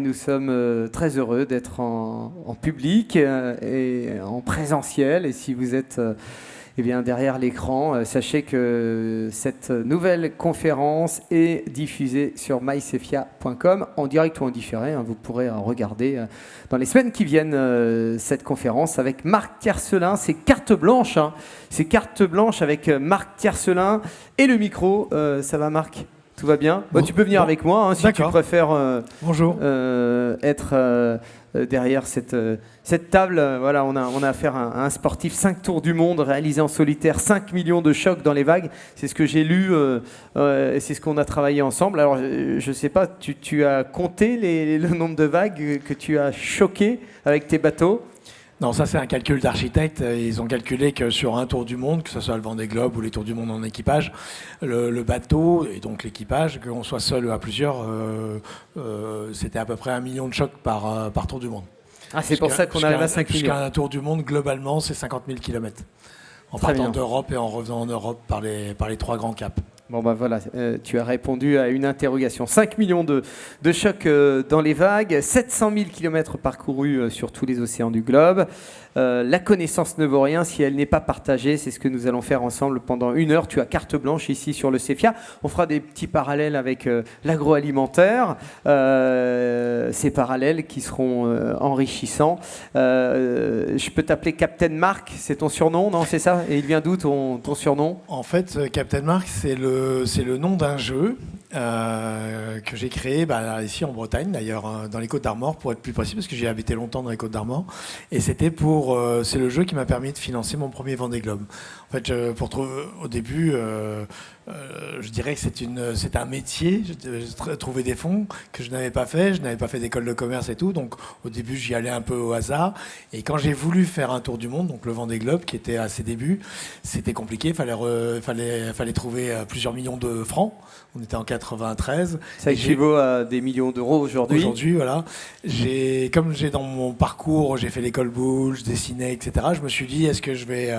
Nous sommes très heureux d'être en public et en présentiel. Et si vous êtes eh bien, derrière l'écran, sachez que cette nouvelle conférence est diffusée sur mycefia.com en direct ou en différé. Vous pourrez regarder dans les semaines qui viennent cette conférence avec Marc Tiercelin. C'est carte blanche. C'est carte blanche avec Marc Tiercelin et le micro. Ça va, Marc ? Tout va bien. Tu peux venir avec moi si tu préfères être derrière cette table. Voilà, on a affaire à un sportif 5 tours du monde réalisé en solitaire, 5 millions de chocs dans les vagues. C'est ce que j'ai lu et c'est ce qu'on a travaillé ensemble. Alors, je ne sais pas, tu as compté le nombre de vagues que tu as choquées avec tes bateaux ? Non, ça c'est un calcul d'architecte. Ils ont calculé que sur un tour du monde, que ce soit le Vendée Globe ou les tours du monde en équipage, le bateau et donc l'équipage, qu'on soit seul ou à plusieurs, c'était à peu près 1 million de chocs par tour du monde. Ah, c'est pour ça qu'on arrive à 5 millions. Jusqu'à un tour du monde, globalement, c'est 50 000 km. En partant d'Europe et en revenant en Europe par les 3 grands caps. Bon ben voilà, tu as répondu à une interrogation. 5 millions de chocs dans les vagues, 700 000 km parcourus sur tous les océans du globe. La connaissance ne vaut rien si elle n'est pas partagée. C'est ce que nous allons faire ensemble pendant 1 heure. Tu as carte blanche ici sur le CEFIA. On fera des petits parallèles avec l'agroalimentaire. Ces parallèles qui seront enrichissants. Je peux t'appeler Captain Marc, c'est ton surnom, non? C'est ça? Et il vient d'où ton surnom? En fait, Captain Marc, c'est le nom d'un jeu que j'ai créé ici en Bretagne, d'ailleurs, dans les Côtes-d'Armor, pour être plus précis, parce que j'ai habité longtemps dans les Côtes-d'Armor. Et c'est le jeu qui m'a permis de financer mon premier Vendée Globe. En fait, au début, je dirais que c'est un métier. J'ai trouvé des fonds que je n'avais pas fait. Je n'avais pas fait d'école de commerce et tout. Donc, au début, j'y allais un peu au hasard. Et quand j'ai voulu faire un tour du monde, donc le Vendée Globe, qui était à ses débuts, c'était compliqué. Il fallait trouver plusieurs millions de francs. On était en 93. Ça équivaut à des millions d'euros aujourd'hui. Aujourd'hui, voilà. Comme j'ai dans mon parcours, j'ai fait l'école Boulle, je dessinais, etc. Je me suis dit, est-ce que je vais...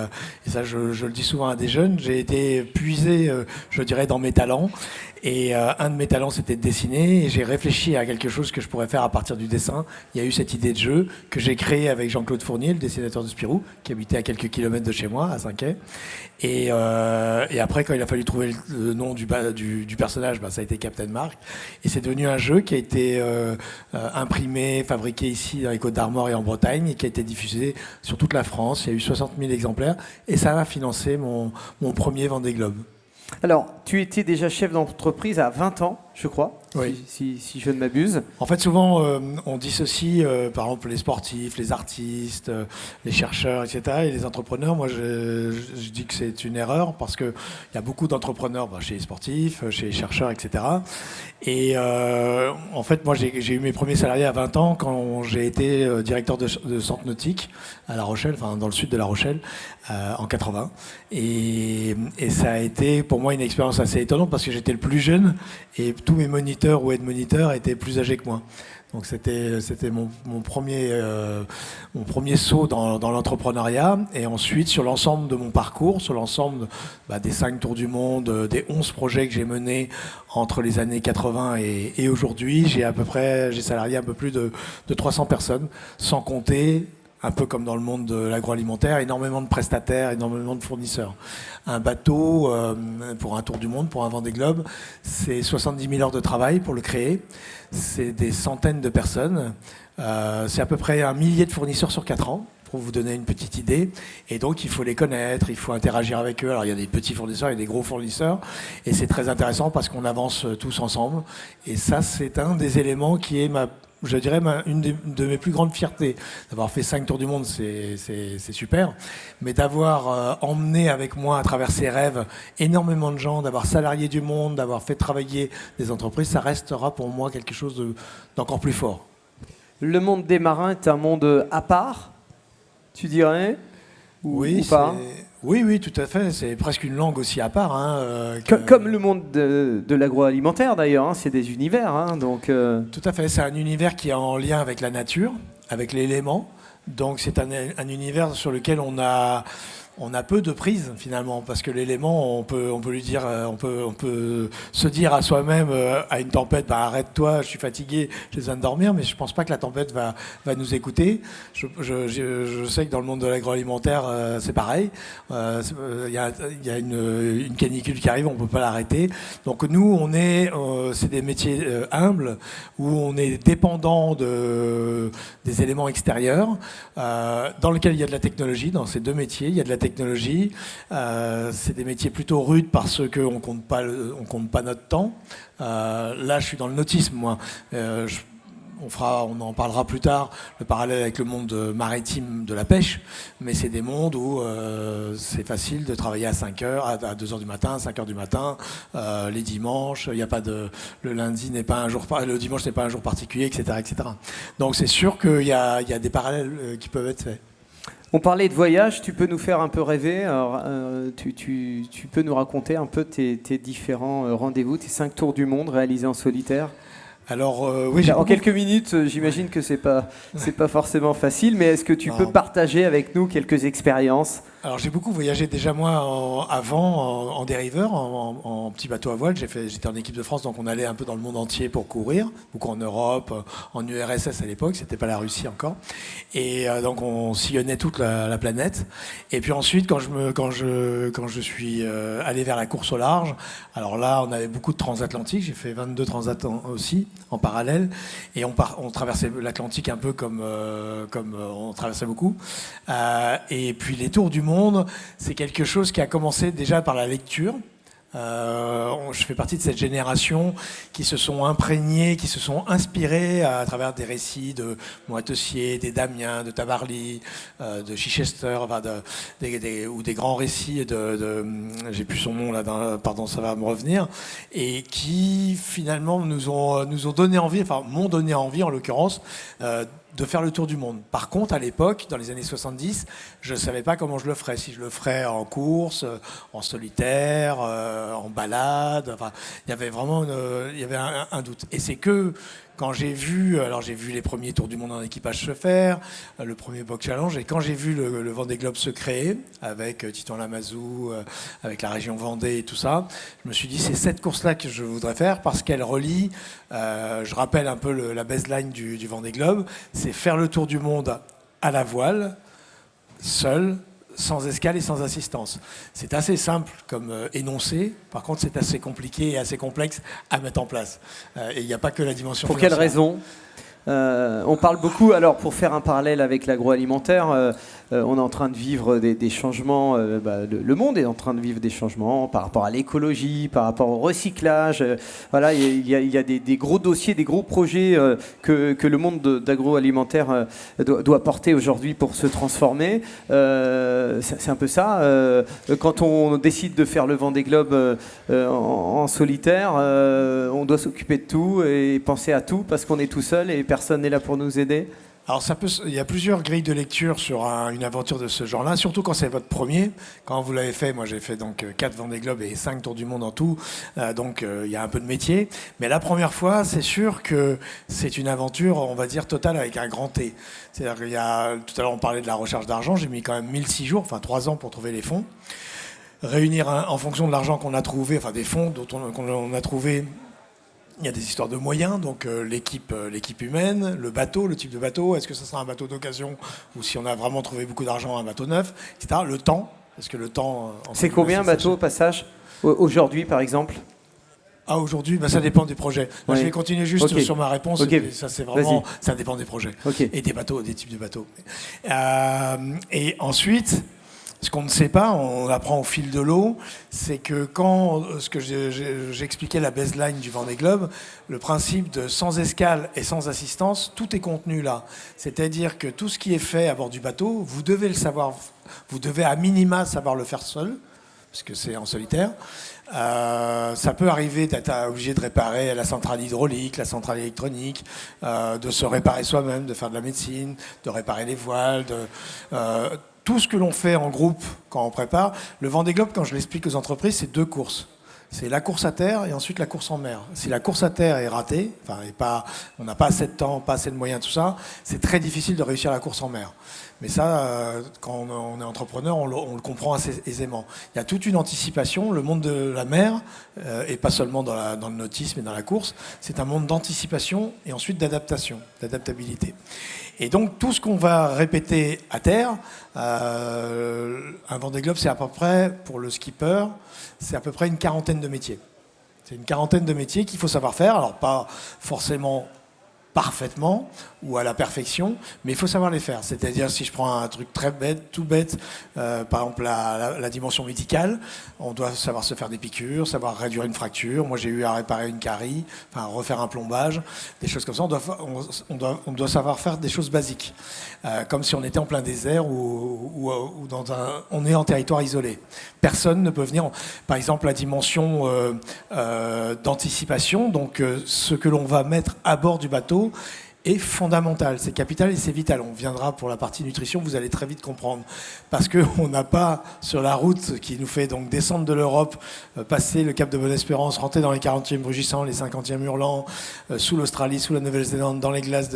et ça, je le dis souvent à des jeunes, j'ai été puisé, je dirais, dans mes talents. Et un de mes talents, c'était de dessiner. Et j'ai réfléchi à quelque chose que je pourrais faire à partir du dessin. Il y a eu cette idée de jeu que j'ai créée avec Jean-Claude Fournier, le dessinateur de Spirou, qui habitait à quelques kilomètres de chez moi, à Saint-Quay. Et après, quand il a fallu trouver le nom du personnage, ça a été Captain Marc. Et c'est devenu un jeu qui a été imprimé, fabriqué ici dans les Côtes-d'Armor et en Bretagne, et qui a été diffusé sur toute la France. Il y a eu 60 000 exemplaires. Et ça a financé mon premier Vendée Globe. Alors, tu étais déjà chef d'entreprise à 20 ans, je crois, oui. si je ne m'abuse. En fait, souvent, on dissocie, par exemple, les sportifs, les artistes, les chercheurs, etc., et les entrepreneurs. Moi, je dis que c'est une erreur parce qu'il y a beaucoup d'entrepreneurs chez les sportifs, chez les chercheurs, etc. Et en fait, moi, j'ai eu mes premiers salariés à 20 ans quand j'ai été directeur de centre nautique à La Rochelle, dans le sud de La Rochelle, en 80. Et ça a été pour moi une expérience assez étonnante parce que j'étais le plus jeune et tous mes moniteurs ou aide-moniteurs étaient plus âgés que moi. Donc c'était mon premier saut dans l'entrepreneuriat. Et ensuite, sur l'ensemble de mon parcours, sur l'ensemble des 5 tours du monde, des 11 projets que j'ai menés entre les années 80 et aujourd'hui, j'ai salarié un peu plus de 300 personnes, sans compter, un peu comme dans le monde de l'agroalimentaire, énormément de prestataires, énormément de fournisseurs. Un bateau, pour un tour du monde, pour un Vendée Globe, c'est 70 000 heures de travail pour le créer. C'est des centaines de personnes. C'est à peu près 1 millier de fournisseurs sur 4 ans, pour vous donner une petite idée. Et donc, il faut les connaître, il faut interagir avec eux. Alors, il y a des petits fournisseurs, il y a des gros fournisseurs. Et c'est très intéressant parce qu'on avance tous ensemble. Et ça, c'est un des éléments qui est je dirais une de mes plus grandes fiertés. D'avoir fait 5 tours du monde, c'est super. Mais d'avoir emmené avec moi à travers ces rêves énormément de gens, d'avoir salarié du monde, d'avoir fait travailler des entreprises, ça restera pour moi quelque chose d'encore plus fort. Le monde des marins est un monde à part, tu dirais? Ou pas? Oui, tout à fait. C'est presque une langue aussi à part. Comme le monde de l'agroalimentaire, d'ailleurs. C'est des univers. Donc, Tout à fait. C'est un univers qui est en lien avec la nature, avec l'élément. Donc c'est un univers sur lequel on a on a peu de prise finalement, parce que l'élément, on peut lui dire, on peut se dire à soi-même à une tempête, bah, arrête-toi, je suis fatigué, j'ai besoin de dormir, mais je pense pas que la tempête va nous écouter. Je sais que dans le monde de l'agroalimentaire, c'est pareil. Il y a une canicule qui arrive, on peut pas l'arrêter. Donc nous, c'est des métiers humbles où on est dépendant des éléments extérieurs, dans lesquels il y a de la technologie. Dans ces deux métiers, il y a de la technologie. C'est des métiers plutôt rudes parce qu'on compte pas notre temps. Là, je suis dans le nautisme, moi. On en parlera plus tard, le parallèle avec le monde maritime de la pêche, mais c'est des mondes où c'est facile de travailler à 5 heures, à 2 heures du matin, à 5 heures du matin, les dimanches, il y a pas le lundi n'est pas un jour, le dimanche n'est pas un jour particulier, etc., etc. Donc c'est sûr qu'il y a des parallèles qui peuvent être faits. On parlait de voyage, tu peux nous faire un peu rêver. Alors, tu peux nous raconter un peu tes différents rendez-vous, tes 5 tours du monde réalisés en solitaire? Alors, oui, en quelques minutes, j'imagine que c'est pas forcément facile, mais est-ce que tu peux partager avec nous quelques expériences? Alors j'ai beaucoup voyagé déjà moi avant en dériveur, en petit bateau à voile. J'étais en équipe de France, donc on allait un peu dans le monde entier pour courir, beaucoup en Europe, en URSS à l'époque, c'était pas la Russie encore. Et donc on sillonnait toute la planète. Et puis ensuite, quand je suis allé vers la course au large, alors là on avait beaucoup de transatlantiques. J'ai fait 22 transats aussi en parallèle, et on traversait l'Atlantique un peu comme on traversait beaucoup. Et puis les tours du monde, c'est quelque chose qui a commencé déjà par la lecture. Je fais partie de cette génération qui se sont imprégnés, qui se sont inspirés à travers des récits de Moitessier, des Damien, de Tabarly, de Chichester, enfin ou des grands récits j'ai plus son nom là, pardon, ça va me revenir, et qui finalement nous ont donné envie, enfin m'ont donné envie en l'occurrence, de faire le tour du monde. Par contre, à l'époque, dans les années 70, je ne savais pas comment je le ferais. Si je le ferais en course, en solitaire, en balade. Enfin, il y avait vraiment un doute. Et c'est que quand j'ai vu les premiers tours du monde en équipage se faire, le premier Box Challenge, et quand j'ai vu le Vendée Globe se créer, avec Titon Lamazou, avec la région Vendée et tout ça, je me suis dit, c'est cette course-là que je voudrais faire, parce qu'elle relie, je rappelle un peu la baseline du Vendée Globe, c'est faire le tour du monde à la voile, seul, sans escale et sans assistance. C'est assez simple comme énoncé, par contre c'est assez compliqué et assez complexe à mettre en place. Et il n'y a pas que la dimension financière. Pour quelle raison ? On parle beaucoup, alors pour faire un parallèle avec l'agroalimentaire, on est en train de vivre des changements, le monde est en train de vivre des changements par rapport à l'écologie, par rapport au recyclage. Voilà, il y a des gros dossiers, des gros projets que le monde d'agroalimentaire doit porter aujourd'hui pour se transformer. C'est un peu ça. Quand on décide de faire le Vendée Globe en solitaire, on doit s'occuper de tout et penser à tout parce qu'on est tout seul et personne n'est là pour nous aider. Alors il y a plusieurs grilles de lecture sur une aventure de ce genre-là, surtout quand c'est votre premier. Quand vous l'avez fait, moi j'ai fait donc 4 Vendée Globe et 5 Tours du Monde en tout, donc il y a un peu de métier. Mais la première fois, c'est sûr que c'est une aventure, on va dire, totale avec un grand T. C'est-à-dire tout à l'heure on parlait de la recherche d'argent, j'ai mis quand même 1006 jours, enfin 3 ans pour trouver les fonds. Réunir en fonction de l'argent qu'on a trouvé, enfin des fonds qu'on a trouvé. Il y a des histoires de moyens, donc l'équipe humaine, le bateau, le type de bateau, est-ce que ça sera un bateau d'occasion ou si on a vraiment trouvé beaucoup d'argent, un bateau neuf, etc. Le temps, parce que le temps... C'est combien un bateau au passage aujourd'hui par exemple? Aujourd'hui, ça dépend des projets. Moi, je vais continuer juste sur ma réponse. Okay. Ça, c'est vraiment, ça dépend des projets et des bateaux, des types de bateaux. Et ensuite... Ce qu'on ne sait pas, on apprend au fil de l'eau, c'est que j'expliquais la baseline du Vendée Globe, le principe de sans escale et sans assistance, tout est contenu là. C'est-à-dire que tout ce qui est fait à bord du bateau, vous devez le savoir, vous devez à minima savoir le faire seul, parce que c'est en solitaire. Ça peut arriver d'être obligé de réparer la centrale hydraulique, la centrale électronique, de se réparer soi-même, de faire de la médecine, de réparer les voiles, tout ce que l'on fait en groupe quand on prépare. Le Vendée Globe, quand je l'explique aux entreprises, c'est 2 courses. C'est la course à terre et ensuite la course en mer. Si la course à terre est ratée, on n'a pas assez de temps, pas assez de moyens, tout ça, c'est très difficile de réussir la course en mer. Mais ça, quand on est entrepreneur, on le comprend assez aisément. Il y a toute une anticipation. Le monde de la mer, et pas seulement dans le nautisme et dans la course, c'est un monde d'anticipation et ensuite d'adaptation, d'adaptabilité. Et donc tout ce qu'on va répéter à terre, un Vendée Globe, c'est à peu près, pour le skipper, c'est à peu près une quarantaine de métiers. C'est une quarantaine de métiers qu'il faut savoir faire. Alors pas forcément parfaitement ou à la perfection, mais il faut savoir les faire. C'est-à-dire, si je prends un truc très bête, tout bête, par exemple la dimension médicale, on doit savoir se faire des piqûres, savoir réduire une fracture. Moi, j'ai eu à réparer une carie, enfin refaire un plombage, des choses comme ça. On doit savoir faire des choses basiques, comme si on était en plein désert ou on est en territoire isolé. Personne ne peut venir. Par exemple, la dimension d'anticipation, donc ce que l'on va mettre à bord du bateau, est fondamental, c'est capital et c'est vital. On viendra pour la partie nutrition, vous allez très vite comprendre. Parce qu'on n'a pas, sur la route qui nous fait donc descendre de l'Europe, passer le cap de Bonne-Espérance, rentrer dans les 40e rugissants, les 50e hurlants, sous l'Australie, sous la Nouvelle-Zélande, dans les glaces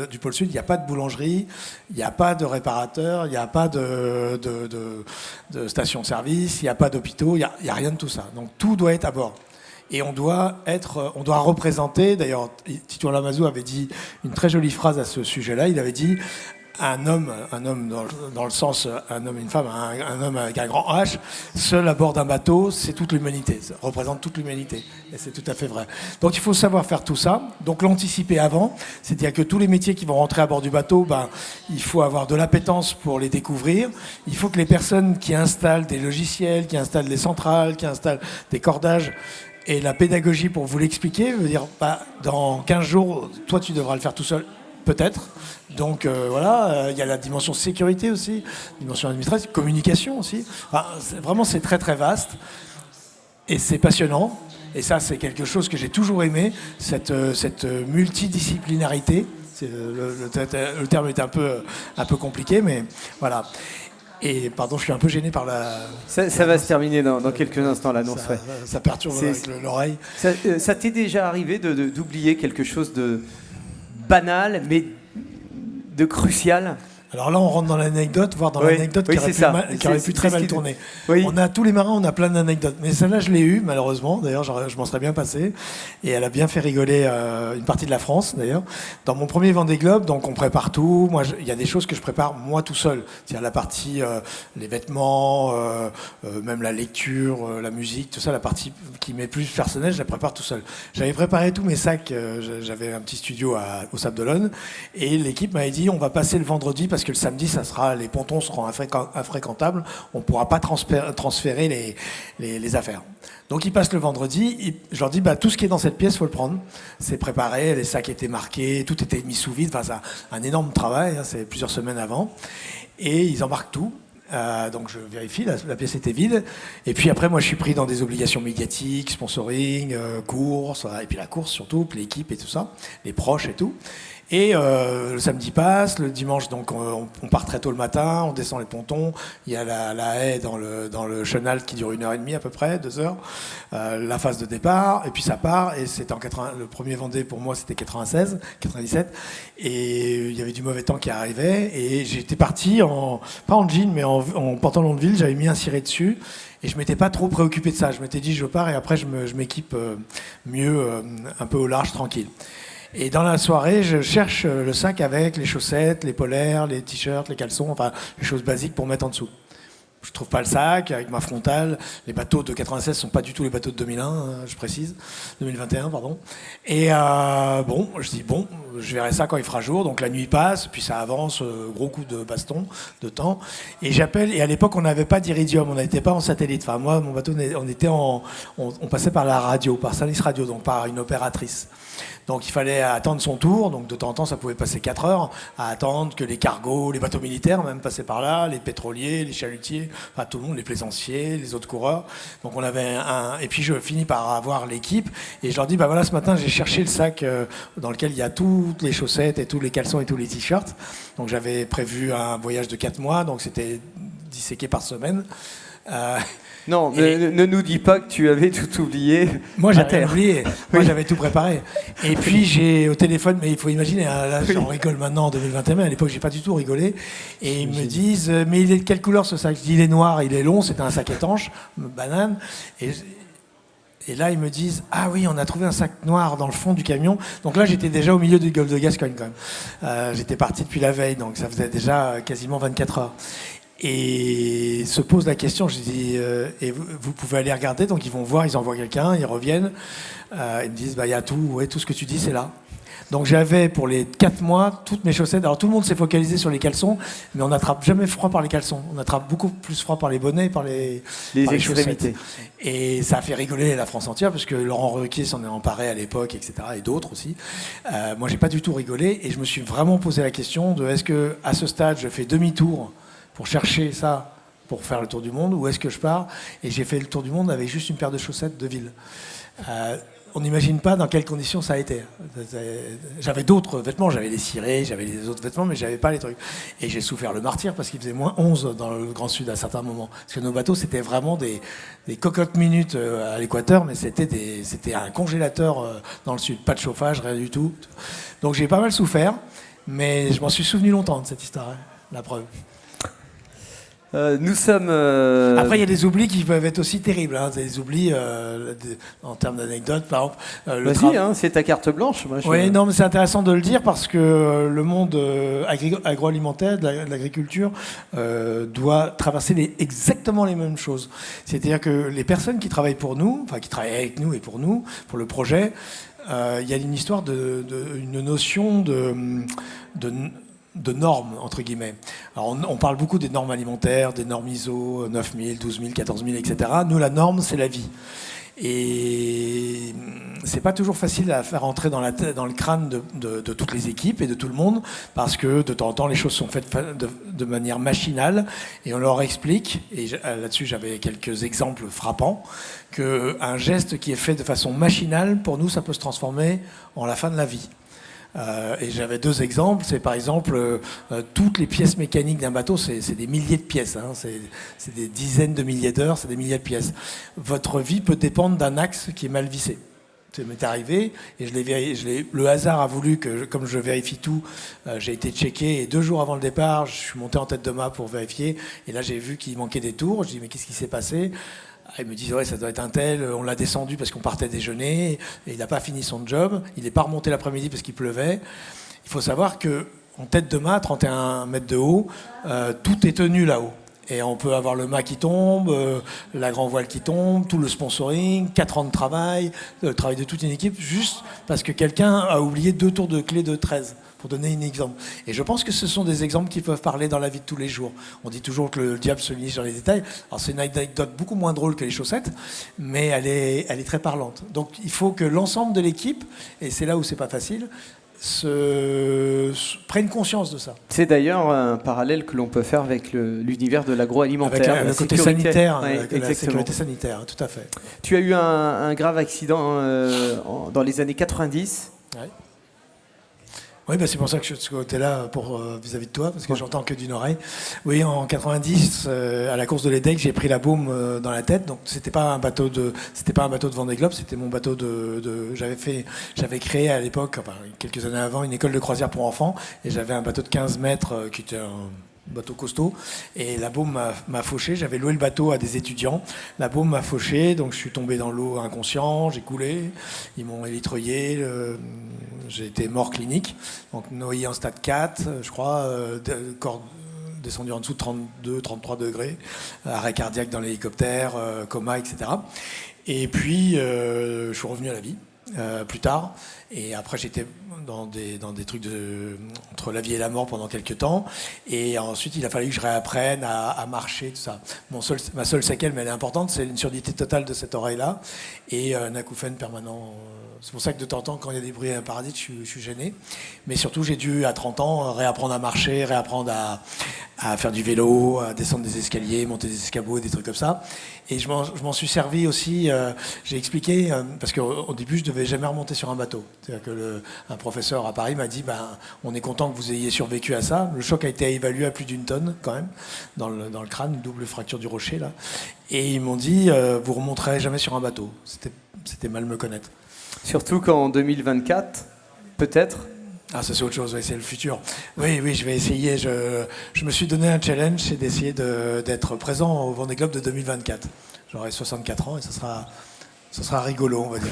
du pôle Sud, il n'y a pas de boulangerie, il n'y a pas de réparateur, il n'y a pas de station-service, il n'y a pas d'hôpitaux, il n'y a rien de tout ça. Donc tout doit être à bord. Et on doit représenter, d'ailleurs Tito Lamazou avait dit une très jolie phrase à ce sujet-là, il avait dit un homme dans le sens un homme et une femme, un homme avec un grand H, seul à bord d'un bateau, c'est toute l'humanité, ça représente toute l'humanité, et c'est tout à fait vrai. Donc il faut savoir faire tout ça, donc l'anticiper avant, c'est-à-dire que tous les métiers qui vont rentrer à bord du bateau, il faut avoir de l'appétence pour les découvrir, il faut que les personnes qui installent des logiciels, qui installent des centrales, qui installent des cordages, et la pédagogie pour vous l'expliquer, veut dire, dans 15 jours, toi tu devras le faire tout seul, peut-être. Donc il y a la dimension sécurité aussi, dimension administrative, communication aussi. Vraiment, c'est très très vaste et c'est passionnant. Et ça, c'est quelque chose que j'ai toujours aimé, cette multidisciplinarité. Le terme est un peu compliqué, mais voilà. Et pardon, je suis un peu gêné par la... Ça va se terminer dans quelques instants, l'annonce. Ça perturbe l'oreille. Ça t'est déjà arrivé d'oublier quelque chose de banal, mais de crucial ? Alors là, on rentre dans l'anecdote, voire dans l'anecdote qui aurait pu très mal tourner. Oui. Tous les marins, on a plein d'anecdotes. Mais celle-là, je l'ai eue, malheureusement. D'ailleurs, je m'en serais bien passé. Et elle a bien fait rigoler une partie de la France, d'ailleurs. Dans mon premier Vendée Globe, donc on prépare tout. Moi, il y a des choses que je prépare moi tout seul. C'est-à-dire la partie, les vêtements, même la lecture, la musique, tout ça, la partie qui m'est plus personnelle, je la prépare tout seul. J'avais préparé tous mes sacs. J'avais un petit studio au Sable d'Olonne. Et l'équipe m'avait dit, on va passer le vendredi parce que le samedi, les pontons seront infréquentables, on ne pourra pas transférer les affaires. Donc ils passent le vendredi, je leur dis tout ce qui est dans cette pièce, il faut le prendre. C'est préparé, les sacs étaient marqués, tout était mis sous vide, c'est un énorme travail, c'est plusieurs semaines avant. Et ils embarquent tout. Donc je vérifie, la pièce était vide. Et puis après, moi je suis pris dans des obligations médiatiques, sponsoring, course, et puis la course surtout, puis l'équipe et tout ça, les proches et tout. Et le samedi passe, le dimanche donc on part très tôt le matin, on descend les pontons, il y a la haie dans le chenal qui dure 1h30 à peu près, 2 heures, la phase de départ, et puis ça part, et c'était le premier Vendée pour moi c'était 96, 97, et il y avait du mauvais temps qui arrivait, et j'étais parti pas en jean mais en pantalon de ville, j'avais mis un ciré dessus, et je m'étais pas trop préoccupé de ça, je m'étais dit je pars et après je m'équipe mieux, un peu au large, tranquille. Et dans la soirée, je cherche le sac avec les chaussettes, les polaires, les t-shirts, les caleçons, enfin les choses basiques pour mettre en dessous. Je trouve pas le sac avec ma frontale. Les bateaux de 96 sont pas du tout les bateaux de 2001, je précise, 2021 pardon. Et je dis je verrai ça quand il fera jour. Donc la nuit passe, puis ça avance, gros coup de baston, de temps. Et j'appelle. Et à l'époque, on n'avait pas d'Iridium, on n'était pas en satellite. Enfin moi, mon bateau, on passait par la radio, par Salis Radio, donc par une opératrice. Donc il fallait attendre son tour, donc de temps en temps ça pouvait passer 4 heures à attendre que les cargos, les bateaux militaires même passaient par là, les pétroliers, les chalutiers, enfin tout le monde, les plaisanciers, les autres coureurs. Donc on avait et puis je finis par avoir l'équipe et je leur dis ce matin j'ai cherché le sac dans lequel il y a toutes les chaussettes et tous les caleçons et tous les t-shirts. Donc j'avais prévu un voyage de 4 mois, donc c'était disséqué par semaine. Non, ne nous dis pas que tu avais tout oublié. Moi, j'avais oublié. Moi, j'avais tout préparé. Et puis, j'ai au téléphone, mais il faut imaginer, là, j'en rigole maintenant en 2021, mais à l'époque, j'ai pas du tout rigolé. Et ils me disent, mais il est de quelle couleur ce sac? Je dis, il est noir, il est long, c'est un sac étanche, banane. Et là, ils me disent, ah oui, on a trouvé un sac noir dans le fond du camion. Donc là, j'étais déjà au milieu du golfe de Gascogne, quand même. J'étais parti depuis la veille, donc ça faisait déjà quasiment 24 heures. Et se pose la question, je dis, et vous pouvez aller regarder, donc ils vont voir, ils envoient quelqu'un, ils reviennent, ils me disent, bah, il y a tout, ouais, tout ce que tu dis, c'est là. Donc j'avais pour les 4 mois toutes mes chaussettes. Alors tout le monde s'est focalisé sur les caleçons, mais on n'attrape jamais froid par les caleçons. On attrape beaucoup plus froid par les bonnets et par les chaussettes. Et ça a fait rigoler la France entière, parce que Laurent Ruquier s'en est emparé à l'époque, etc. Et d'autres aussi. Moi, j'ai pas du tout rigolé, et je me suis vraiment posé la question de est-ce que à ce stade, je fais demi-tour pour chercher ça, pour faire le tour du monde, ou est-ce que je pars et j'ai fait le tour du monde avec juste une paire de chaussettes de ville. On n'imagine pas dans quelles conditions ça a été. J'avais d'autres vêtements, j'avais les cirés, j'avais les autres vêtements, mais j'avais pas les trucs. Et j'ai souffert le martyre parce qu'il faisait moins 11 dans le Grand Sud à certains moments. Parce que nos bateaux, c'était vraiment des cocottes minutes à l'équateur, mais c'était un congélateur dans le Sud. Pas de chauffage, rien du tout. Donc j'ai pas mal souffert, mais je m'en suis souvenu longtemps de cette histoire, hein, la preuve. Nous sommes... Après, il y a des oublis qui peuvent être aussi terribles. Hein. Des oublis en termes d'anecdotes, par exemple. Vas-y, hein, c'est ta carte blanche. Moi, Oui, non, mais c'est intéressant de le dire parce que le monde agroalimentaire, de l'agriculture, doit traverser exactement les mêmes choses. C'est-à-dire que les personnes qui travaillent pour nous, enfin qui travaillent avec nous et pour nous, pour le projet, il y a une histoire une notion de normes, entre guillemets. Alors on parle beaucoup des normes alimentaires, des normes ISO, 9000, 12000, 14000, etc. Nous, la norme, c'est la vie. Et c'est pas toujours facile à faire entrer dans le crâne de toutes les équipes et de tout le monde, parce que de temps en temps, les choses sont faites de manière machinale, et on leur explique, et là-dessus j'avais quelques exemples frappants, qu'un geste qui est fait de façon machinale, pour nous, ça peut se transformer en la fin de la vie. Et j'avais 2 exemples. C'est par exemple toutes les pièces mécaniques d'un bateau, c'est des milliers de pièces, hein, c'est des dizaines de milliers d'heures, c'est des milliers de pièces. Votre vie peut dépendre d'un axe qui est mal vissé. Ça m'est arrivé et le hasard a voulu que, comme je vérifie tout, j'ai été checké, et 2 jours avant le départ, je suis monté en tête de mât pour vérifier, et là j'ai vu qu'il manquait des tours. Je dis mais qu'est-ce qui s'est passé? Ils me disent ouais, ça doit être un tel, on l'a descendu parce qu'on partait déjeuner et il n'a pas fini son job, il n'est pas remonté l'après-midi parce qu'il pleuvait. Il faut savoir qu'en tête de mât, 31 mètres de haut, tout est tenu là-haut. Et on peut avoir le mât qui tombe, la grand voile qui tombe, tout le sponsoring, 4 ans de travail, le travail de toute une équipe, juste parce que quelqu'un a oublié 2 tours de clé de 13. Pour donner un exemple. Et je pense que ce sont des exemples qui peuvent parler dans la vie de tous les jours. On dit toujours que le diable se niche dans les détails. Alors c'est une anecdote beaucoup moins drôle que les chaussettes, mais elle est très parlante. Donc il faut que l'ensemble de l'équipe, et c'est là où c'est pas facile, prennent conscience de ça. C'est d'ailleurs un parallèle que l'on peut faire avec l'univers de l'agroalimentaire. Avec le côté sanitaire, la sécurité sanitaire, tout à fait. Tu as eu un grave accident dans les années 90. Ouais. Oui, bah c'est pour ça que je suis de ce côté-là vis-à-vis de toi, parce que j'entends que d'une oreille. Oui, en 90, à la course de l'Edec, j'ai pris la baume dans la tête. Donc c'était pas un bateau de Vendée Globe, c'était mon bateau j'avais créé à l'époque, enfin, quelques années avant, une école de croisière pour enfants, et j'avais un bateau de 15 mètres qui était un bateau costaud, et la baume m'a fauché. J'avais loué le bateau à des étudiants, la baume m'a fauché, donc je suis tombé dans l'eau inconscient, j'ai coulé, ils m'ont élitreuillé, j'ai été mort clinique, donc noyé en stade 4, je crois, corps descendu en dessous de 32, 33 degrés, arrêt cardiaque dans l'hélicoptère, coma, etc. Et puis je suis revenu à la vie plus tard, et après j'étais dans des trucs entre la vie et la mort pendant quelques temps, et ensuite il a fallu que je réapprenne à marcher, tout ça. Ma seule séquelle, mais elle est importante, c'est une surdité totale de cette oreille-là et un acouphène permanent. C'est pour ça que de temps en temps, quand il y a des bruits à paradis, je suis gêné. Mais surtout, j'ai dû, à 30 ans, réapprendre à marcher, réapprendre à faire du vélo, à descendre des escaliers, monter des escabeaux, des trucs comme ça. Et je m'en suis servi aussi, j'ai expliqué, parce qu'au début, je ne devais jamais remonter sur un bateau. C'est-à-dire que un professeur à Paris m'a dit, on est content que vous ayez survécu à ça. Le choc a été évalué à plus d'1 tonne, quand même, dans le crâne, une double fracture du rocher, là. Et ils m'ont dit, vous ne remonterez jamais sur un bateau. C'était mal me connaître. Surtout qu'en 2024, peut-être. Ah, ça c'est autre chose, c'est le futur. Oui, je vais essayer. Je me suis donné un challenge, c'est d'essayer d'être présent au Vendée Globe de 2024. J'aurai 64 ans et ça sera rigolo, on va dire.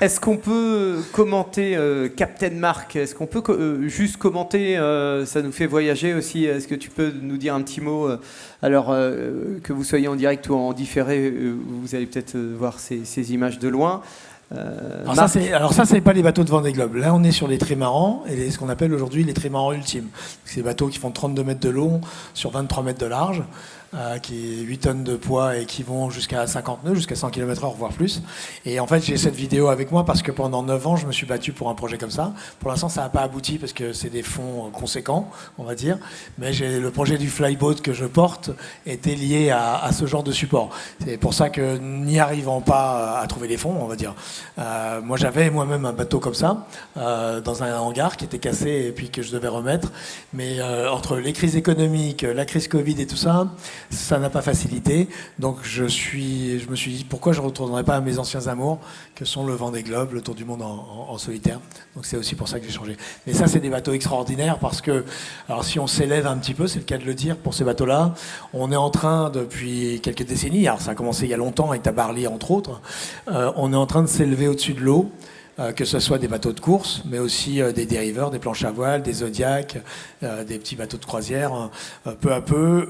Est-ce qu'on peut commenter Captain Mark? Est-ce qu'on peut juste commenter ça nous fait voyager aussi. Est-ce que tu peux nous dire un petit mot alors que vous soyez en direct ou en différé, vous allez peut-être voir ces images de loin. Alors ça, c'est pas les bateaux de Vendée Globe. Là, on est sur les trimarans, et ce qu'on appelle aujourd'hui les trimarans ultimes. C'est des bateaux qui font 32 mètres de long sur 23 mètres de large, qui est 8 tonnes de poids et qui vont jusqu'à 50 nœuds, jusqu'à 100 km/h, voire plus. Et en fait, j'ai cette vidéo avec moi parce que pendant 9 ans, je me suis battu pour un projet comme ça. Pour l'instant, ça n'a pas abouti parce que c'est des fonds conséquents, on va dire. Mais le projet du flyboat que je porte était lié à ce genre de support. C'est pour ça que, n'y arrivant pas à trouver les fonds, on va dire, moi j'avais moi-même un bateau comme ça, dans un hangar qui était cassé et puis que je devais remettre. Mais entre les crises économiques, la crise Covid et tout ça, ça n'a pas facilité. Donc je me suis dit pourquoi je ne retournerais pas à mes anciens amours, que sont le Vendée Globe, le Tour du monde en solitaire. Donc c'est aussi pour ça que j'ai changé. Mais ça, c'est des bateaux extraordinaires parce que, alors si on s'élève un petit peu, c'est le cas de le dire, pour ces bateaux-là, on est en train, depuis quelques décennies, alors ça a commencé il y a longtemps avec Tabarly entre autres, on est en train de s'élever au-dessus de l'eau, que ce soit des bateaux de course, mais aussi des dériveurs, des planches à voile, des Zodiacs, des petits bateaux de croisière. Peu à peu,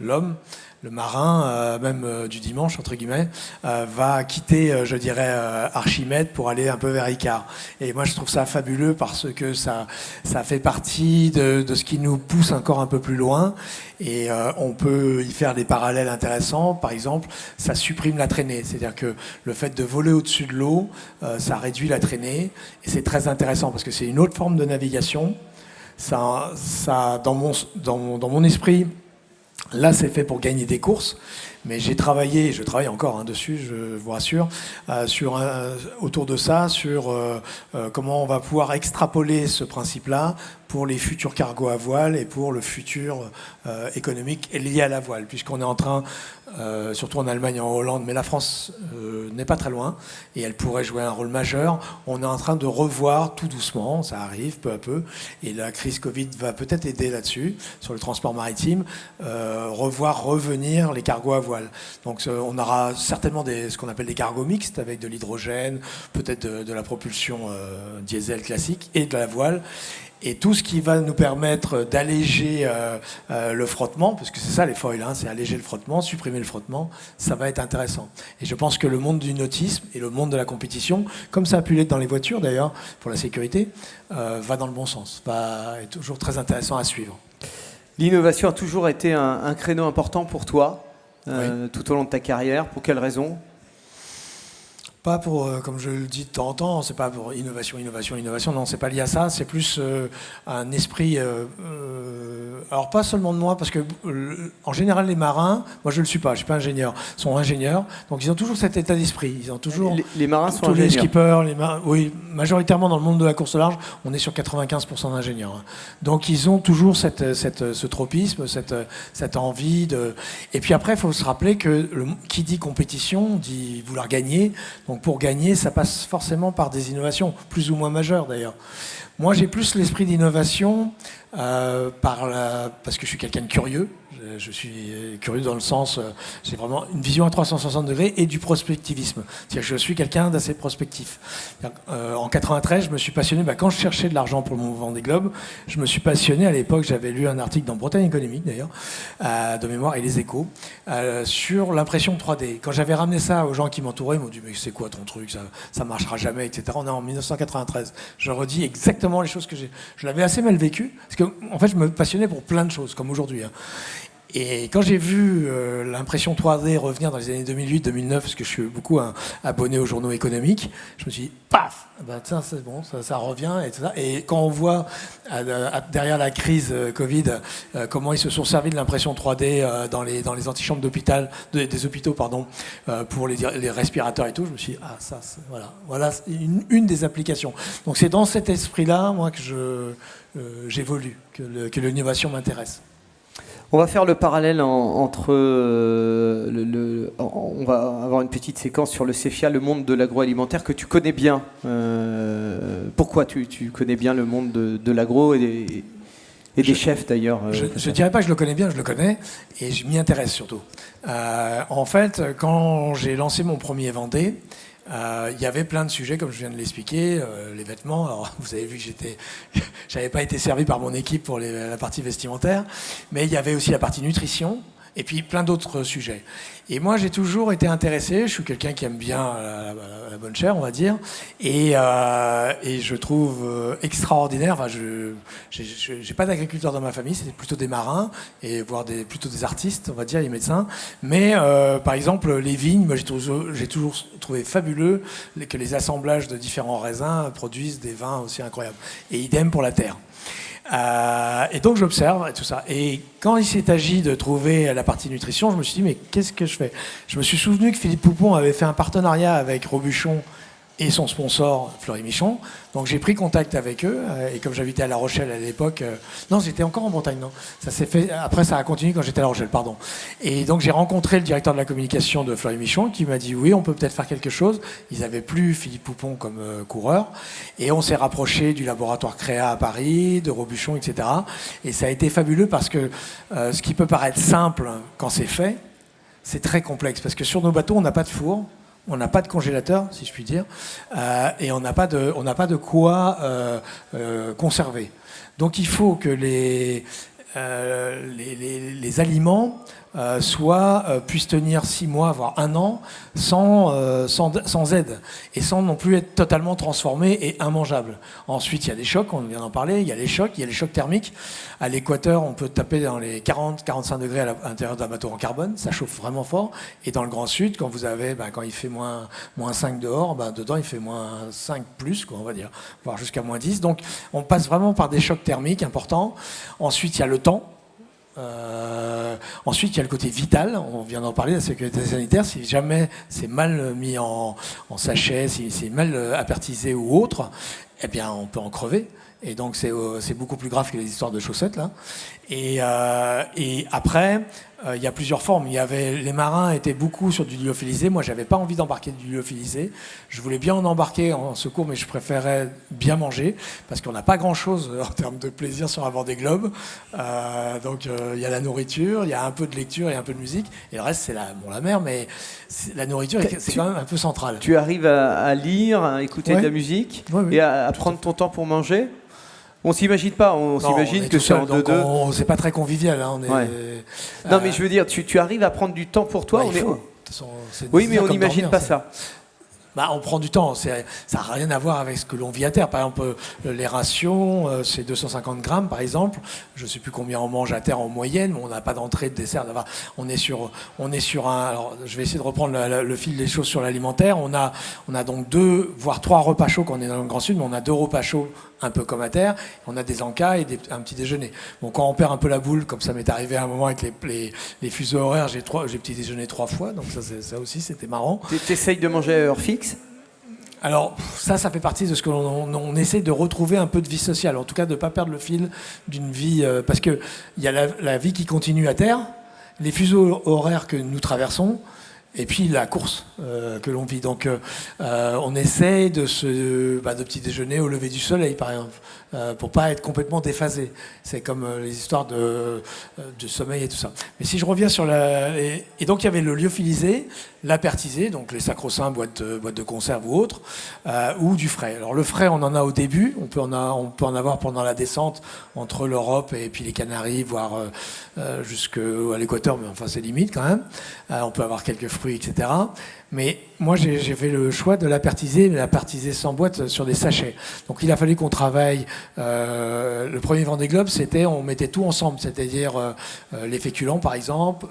l'homme, le marin, même du dimanche, entre guillemets, va quitter, je dirais, Archimède pour aller un peu vers Icare. Et moi, je trouve ça fabuleux parce que ça fait partie de ce qui nous pousse encore un peu plus loin. Et on peut y faire des parallèles intéressants. Par exemple, ça supprime la traînée. C'est-à-dire que le fait de voler au-dessus de l'eau, ça réduit la traînée. Et c'est très intéressant parce que c'est une autre forme de navigation. Ça, dans mon esprit, là, c'est fait pour gagner des courses, mais je travaille encore dessus, je vous rassure, autour de ça, sur comment on va pouvoir extrapoler ce principe-là pour les futurs cargos à voile et pour le futur économique lié à la voile, puisqu'on est en train, surtout en Allemagne et en Hollande, mais la France n'est pas très loin, et elle pourrait jouer un rôle majeur. On est en train de revoir tout doucement, ça arrive peu à peu, et la crise Covid va peut-être aider là-dessus, sur le transport maritime, revenir les cargos à voile. Donc on aura certainement ce qu'on appelle des cargos mixtes, avec de l'hydrogène, peut-être de la propulsion diesel classique, et de la voile. Et tout ce qui va nous permettre d'alléger le frottement, parce que c'est ça les foils, c'est alléger le frottement, supprimer le frottement, ça va être intéressant. Et je pense que le monde du nautisme et le monde de la compétition, comme ça a pu l'être dans les voitures d'ailleurs, pour la sécurité, va dans le bon sens, va être toujours très intéressant à suivre. L'innovation a toujours été un créneau important pour toi, oui. tout au long de ta carrière. Pour quelles raisons ? Pas pour, comme je le dis de temps en temps, c'est pas pour innovation, non, c'est pas lié à ça, c'est plus un esprit, alors pas seulement de moi, parce que en général les marins, moi je le suis pas, je suis pas ingénieur, sont ingénieurs, donc ils ont toujours cet état d'esprit, ils ont toujours... Les marins sont tous ingénieurs. Les skippers, oui, majoritairement dans le monde de la course au large, on est sur 95% d'ingénieurs. Donc ils ont toujours ce tropisme, cette envie de... Et puis après, il faut se rappeler que qui dit compétition, dit vouloir gagner. Donc pour gagner, ça passe forcément par des innovations, plus ou moins majeures d'ailleurs. Moi, j'ai plus l'esprit d'innovation parce que je suis quelqu'un de curieux. Je suis curieux dans le sens, j'ai vraiment une vision à 360 degrés et du prospectivisme. C'est-à-dire que je suis quelqu'un d'assez prospectif. En 93, je me suis passionné, quand je cherchais de l'argent pour mon Vendée Globe, je me suis passionné, à l'époque, j'avais lu un article dans Bretagne Économique d'ailleurs, de mémoire, et Les Échos, sur l'impression 3D. Quand j'avais ramené ça aux gens qui m'entouraient, ils m'ont dit « mais c'est quoi ton truc, ça marchera jamais, etc. » On est en 1993. Je redis exactement les choses que je l'avais assez mal vécu, parce que en fait, je me passionnais pour plein de choses, comme aujourd'hui. Et quand j'ai vu l'impression 3D revenir dans les années 2008-2009, parce que je suis beaucoup abonné aux journaux économiques, je me suis dit, paf, ben, ça c'est bon, ça revient et tout ça. Et quand on voit derrière la crise Covid, comment ils se sont servis de l'impression 3D dans les antichambres d'hôpital, des hôpitaux, pardon, pour les respirateurs et tout, je me suis dit, ah ça, voilà une des applications. Donc c'est dans cet esprit-là, moi, que j'évolue, que l'innovation m'intéresse. On va faire le parallèle entre on va avoir une petite séquence sur le CEFIA, le monde de l'agroalimentaire que tu connais bien. Pourquoi tu connais bien le monde de l'agro et des chefs d'ailleurs? Je ne dirais pas que je le connais bien, je le connais et je m'y intéresse surtout. En fait, quand j'ai lancé mon premier Vendée, il y avait plein de sujets, comme je viens de l'expliquer, les vêtements. Alors, vous avez vu que j'avais pas été servi par mon équipe pour la partie vestimentaire, mais il y avait aussi la partie nutrition, et puis plein d'autres sujets. Et moi, j'ai toujours été intéressé, je suis quelqu'un qui aime bien la bonne chair, on va dire, et je trouve extraordinaire, enfin, j'ai pas d'agriculteurs dans ma famille, c'est plutôt des marins, et voire plutôt des artistes, on va dire, les médecins, mais par exemple, les vignes, moi j'ai toujours trouvé fabuleux que les assemblages de différents raisins produisent des vins aussi incroyables, et idem pour la terre. Et donc j'observe et tout ça. Et quand il s'est agi de trouver la partie nutrition, je me suis dit, mais qu'est-ce que je fais? Je me suis souvenu que Philippe Poupon avait fait un partenariat avec Robuchon et son sponsor Fleury Michon. Donc j'ai pris contact avec eux, et comme j'habitais à La Rochelle à l'époque, non, j'étais encore en Bretagne, non, ça s'est fait, après ça a continué quand j'étais à La Rochelle, pardon. Et donc j'ai rencontré le directeur de la communication de Fleury Michon qui m'a dit oui, on peut peut-être faire quelque chose. Ils n'avaient plus Philippe Poupon comme coureur, et on s'est rapproché du laboratoire Créa à Paris, de Robuchon, etc. Et ça a été fabuleux parce que ce qui peut paraître simple quand c'est fait, c'est très complexe, parce que sur nos bateaux, on n'a pas de four. On n'a pas de congélateur, si je puis dire, et on n'a pas de quoi conserver. Donc il faut que les aliments puissent tenir 6 mois, voire 1 an, sans aide, et sans non plus être totalement transformés et immangeables. Ensuite, il y a des chocs, on vient d'en parler, il y a les chocs thermiques. À l'équateur, on peut taper dans les 40-45 degrés à l'intérieur d'un bateau en carbone, ça chauffe vraiment fort. Et dans le Grand Sud, quand il fait moins 5 dehors, dedans il fait moins 5 plus, quoi, on va dire, voire jusqu'à moins 10. Donc on passe vraiment par des chocs thermiques importants. Ensuite, il y a le temps. Ensuite, il y a le côté vital, on vient d'en parler, la sécurité sanitaire. Si jamais c'est mal mis en sachet, si c'est mal apertisé ou autre, eh bien, on peut en crever. Et donc, c'est beaucoup plus grave que les histoires de chaussettes, là. Et après, il y a plusieurs formes. Les marins étaient beaucoup sur du lyophilisé. Moi, j'avais pas envie d'embarquer du lyophilisé. Je voulais bien en embarquer en secours, mais je préférais bien manger, parce qu'on n'a pas grand-chose en termes de plaisir sur un Vendée Globe. Donc, il y a la nourriture, il y a un peu de lecture et un peu de musique. Et le reste, c'est la mer, mais la nourriture, c'est quand même un peu central. Tu arrives à lire, à écouter de la musique, et à prendre ton temps pour manger? On s'imagine pas, on s'imagine que c'est en deux-deux. C'est pas très convivial. Hein, non, mais je veux dire, tu arrives à prendre du temps pour toi. Oui, mais on n'imagine pas ça. On prend du temps, ça n'a rien à voir avec ce que l'on vit à terre. Par exemple, les rations, c'est 250 grammes par exemple. Je ne sais plus combien on mange à terre en moyenne, mais on n'a pas d'entrée, de dessert. On est sur un... Alors, je vais essayer de reprendre le fil des choses sur l'alimentaire. On a donc 2, voire 3 repas chauds quand on est dans le Grand Sud, mais on a 2 repas chauds un peu comme à terre. On a des encas et un petit déjeuner. Bon, quand on perd un peu la boule, comme ça m'est arrivé à un moment avec les fuseaux horaires, j'ai petit déjeuner 3 fois, donc ça aussi c'était marrant. Tu essayes de manger à heure fixe? Alors ça fait partie de ce que l'on essaie de retrouver un peu de vie sociale, en tout cas de ne pas perdre le fil d'une vie, parce qu'il y a la vie qui continue à terre, les fuseaux horaires que nous traversons, et puis la course que l'on vit. Donc on essaie de petit déjeuner au lever du soleil, par exemple, pour pas être complètement déphasé. C'est comme les histoires de sommeil et tout ça. Mais si je reviens sur et donc il y avait le lyophilisé, l'apertisé, donc les sacro-saints, boîtes de conserve ou autres, ou du frais. Alors le frais, on en a au début, on peut en avoir pendant la descente entre l'Europe et puis les Canaries, voire jusqu'à l'équateur, mais enfin c'est limite quand même. On peut avoir quelques fruits, etc. Mais moi, j'ai fait le choix de l'apertiser, mais l'apertiser sans boîte sur des sachets. Donc il a fallu qu'on travaille. Le premier Vendée Globe, on mettait tout ensemble, c'est-à-dire les féculents, par exemple,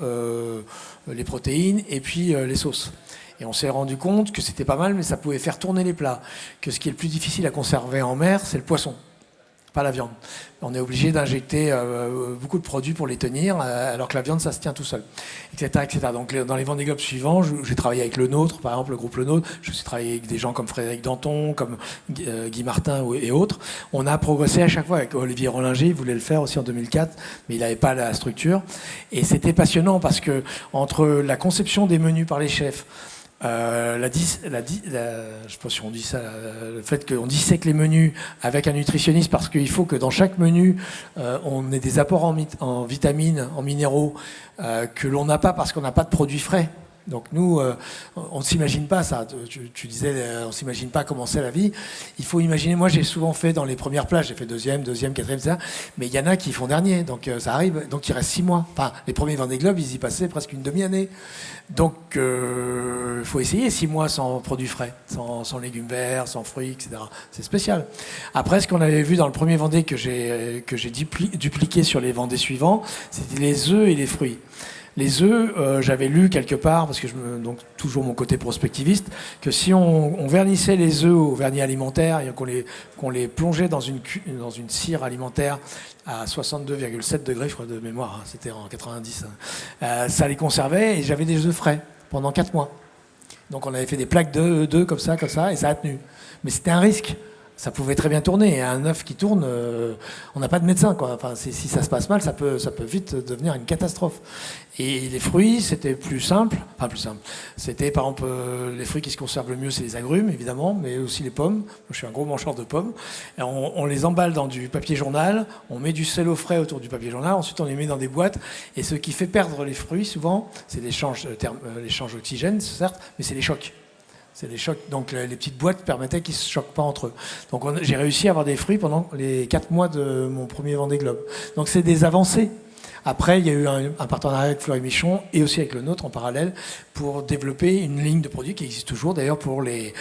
les protéines, et puis les sauces. Et on s'est rendu compte que c'était pas mal, mais ça pouvait faire tourner les plats. Que ce qui est le plus difficile à conserver en mer, c'est le poisson, pas la viande. On est obligé d'injecter beaucoup de produits pour les tenir, alors que la viande, ça se tient tout seul, etc., etc. Donc dans les Vendée Globes suivants, j'ai travaillé avec Le Nôtre, par exemple, le groupe Le Nôtre. Je suis travaillé avec des gens comme Frédéric Danton, comme Guy Martin et autres. On a progressé à chaque fois. Avec Olivier Rollinger, il voulait le faire aussi en 2004, mais il n'avait pas la structure. Et c'était passionnant parce que entre la conception des menus par les chefs, je sais pas si on dit ça, le fait qu'on dissèque les menus avec un nutritionniste parce qu'il faut que dans chaque menu on ait des apports en vitamines, en minéraux que l'on n'a pas parce qu'on n'a pas de produits frais. Donc nous, on ne s'imagine pas ça. Tu disais, on ne s'imagine pas comment c'est la vie. Il faut imaginer, moi j'ai souvent fait dans les premières plages, j'ai fait deuxième, quatrième, etc. Mais il y en a qui font dernier, donc ça arrive. Donc il reste 6 mois. Enfin, les premiers Vendée Globe, ils y passaient presque une demi-année. Donc il faut essayer 6 mois sans produits frais, sans légumes verts, sans fruits, etc. C'est spécial. Après, ce qu'on avait vu dans le premier Vendée que j'ai dupliqué sur les Vendées suivants, c'était les œufs et les fruits. Les œufs, j'avais lu quelque part, parce que donc toujours mon côté prospectiviste, que si on vernissait les œufs au vernis alimentaire et qu'on les plongeait dans une cire alimentaire à 62,7 degrés, je crois de mémoire, hein, c'était en 90, ça les conservait et j'avais des œufs frais pendant 4 mois. Donc on avait fait des plaques d'œufs comme ça, et ça a tenu. Mais c'était un risque. Ça pouvait très bien tourner. Et un œuf qui tourne, on n'a pas de médecin, quoi. Enfin, si ça se passe mal, ça peut vite devenir une catastrophe. Et les fruits, c'était plus simple. Enfin, plus simple. C'était, par exemple, les fruits qui se conservent le mieux, c'est les agrumes, évidemment, mais aussi les pommes. Moi, je suis un gros mangeur de pommes. Et on les emballe dans du papier journal. On met du sel au frais autour du papier journal. Ensuite, on les met dans des boîtes. Et ce qui fait perdre les fruits, souvent, c'est l'échange oxygène, certes, mais c'est les chocs. C'est des chocs. Donc les petites boîtes permettaient qu'ils ne se choquent pas entre eux. Donc j'ai réussi à avoir des fruits pendant les 4 mois de mon premier Vendée Globe. Donc c'est des avancées. Après, il y a eu un partenariat avec Fleury Michon et aussi avec Le Nôtre en parallèle pour développer une ligne de produits qui existe toujours d'ailleurs pour les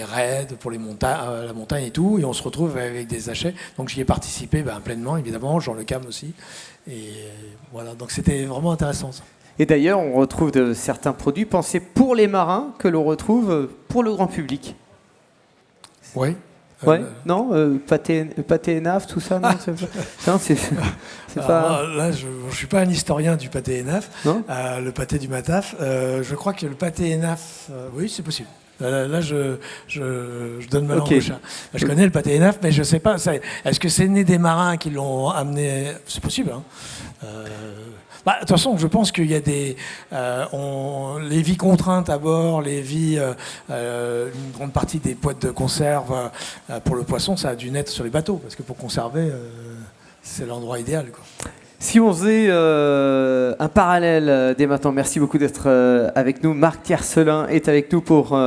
raids, pour la montagne et tout. Et on se retrouve avec des sachets. Donc j'y ai participé pleinement, évidemment. Jean Le Cam aussi. Et voilà. Donc c'était vraiment intéressant ça. Et d'ailleurs, on retrouve certains produits pensés pour les marins que l'on retrouve pour le grand public. Oui. Ouais, non, pâté ENAF, tout ça, non, c'est pas. Là, je ne suis pas un historien du pâté ENAF, le pâté du Mataf. Je crois que le pâté ENAF, oui, c'est possible. Là, je donne ma langue au chat. Je connais le pâté ENAF, mais je ne sais pas. Est-ce que c'est né des marins qui l'ont amené? C'est possible, hein. De toute façon, je pense qu'il y a les vies contraintes à bord, une grande partie des boîtes de conserve pour le poisson, ça a dû naître sur les bateaux, parce que pour conserver, c'est l'endroit idéal, quoi. Si on faisait un parallèle dès maintenant, merci beaucoup d'être avec nous. Marc Tiercelin est avec nous pour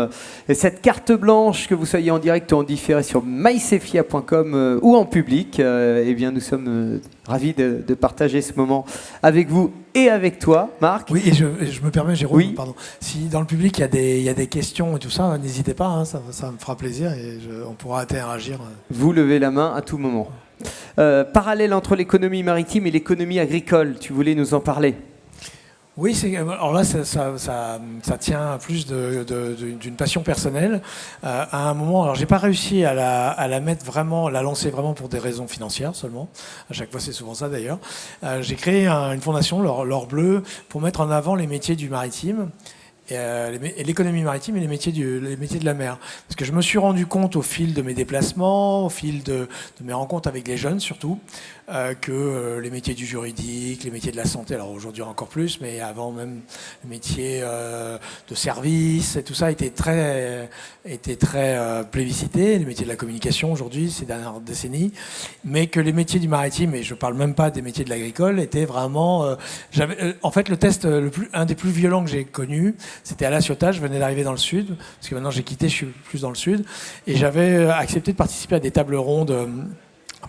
cette carte blanche, que vous soyez en direct ou en différé sur mycefia.com ou en public. Eh bien, nous sommes ravis de partager ce moment avec vous et avec toi, Marc. Oui, et je me permets, Jérôme, oui. Pardon. Si dans le public il y a des questions et tout ça, n'hésitez pas, hein, ça me fera plaisir et on pourra interagir. Vous levez la main à tout moment. Parallèle entre l'économie maritime et l'économie agricole, tu voulais nous en parler? Oui, alors là, ça tient plus d'une passion personnelle. À un moment, alors j'ai pas réussi à la mettre vraiment, la lancer vraiment pour des raisons financières seulement. À chaque fois, c'est souvent ça d'ailleurs. J'ai créé une fondation, l'Or Bleu, pour mettre en avant les métiers du maritime. Et l'économie maritime et les métiers de la mer. Parce que je me suis rendu compte au fil de mes déplacements, au fil de mes rencontres avec les jeunes surtout, que les métiers du juridique, les métiers de la santé, alors aujourd'hui encore plus, mais avant même les métiers de service et tout ça étaient très plébiscités, les métiers de la communication aujourd'hui, ces dernières décennies, mais que les métiers du maritime, et je ne parle même pas des métiers de l'agricole, étaient vraiment... en fait, le test, un des plus violents que j'ai connu, c'était à La Ciotat, je venais d'arriver dans le sud, parce que maintenant j'ai quitté, je suis plus dans le sud, et j'avais accepté de participer à des tables rondes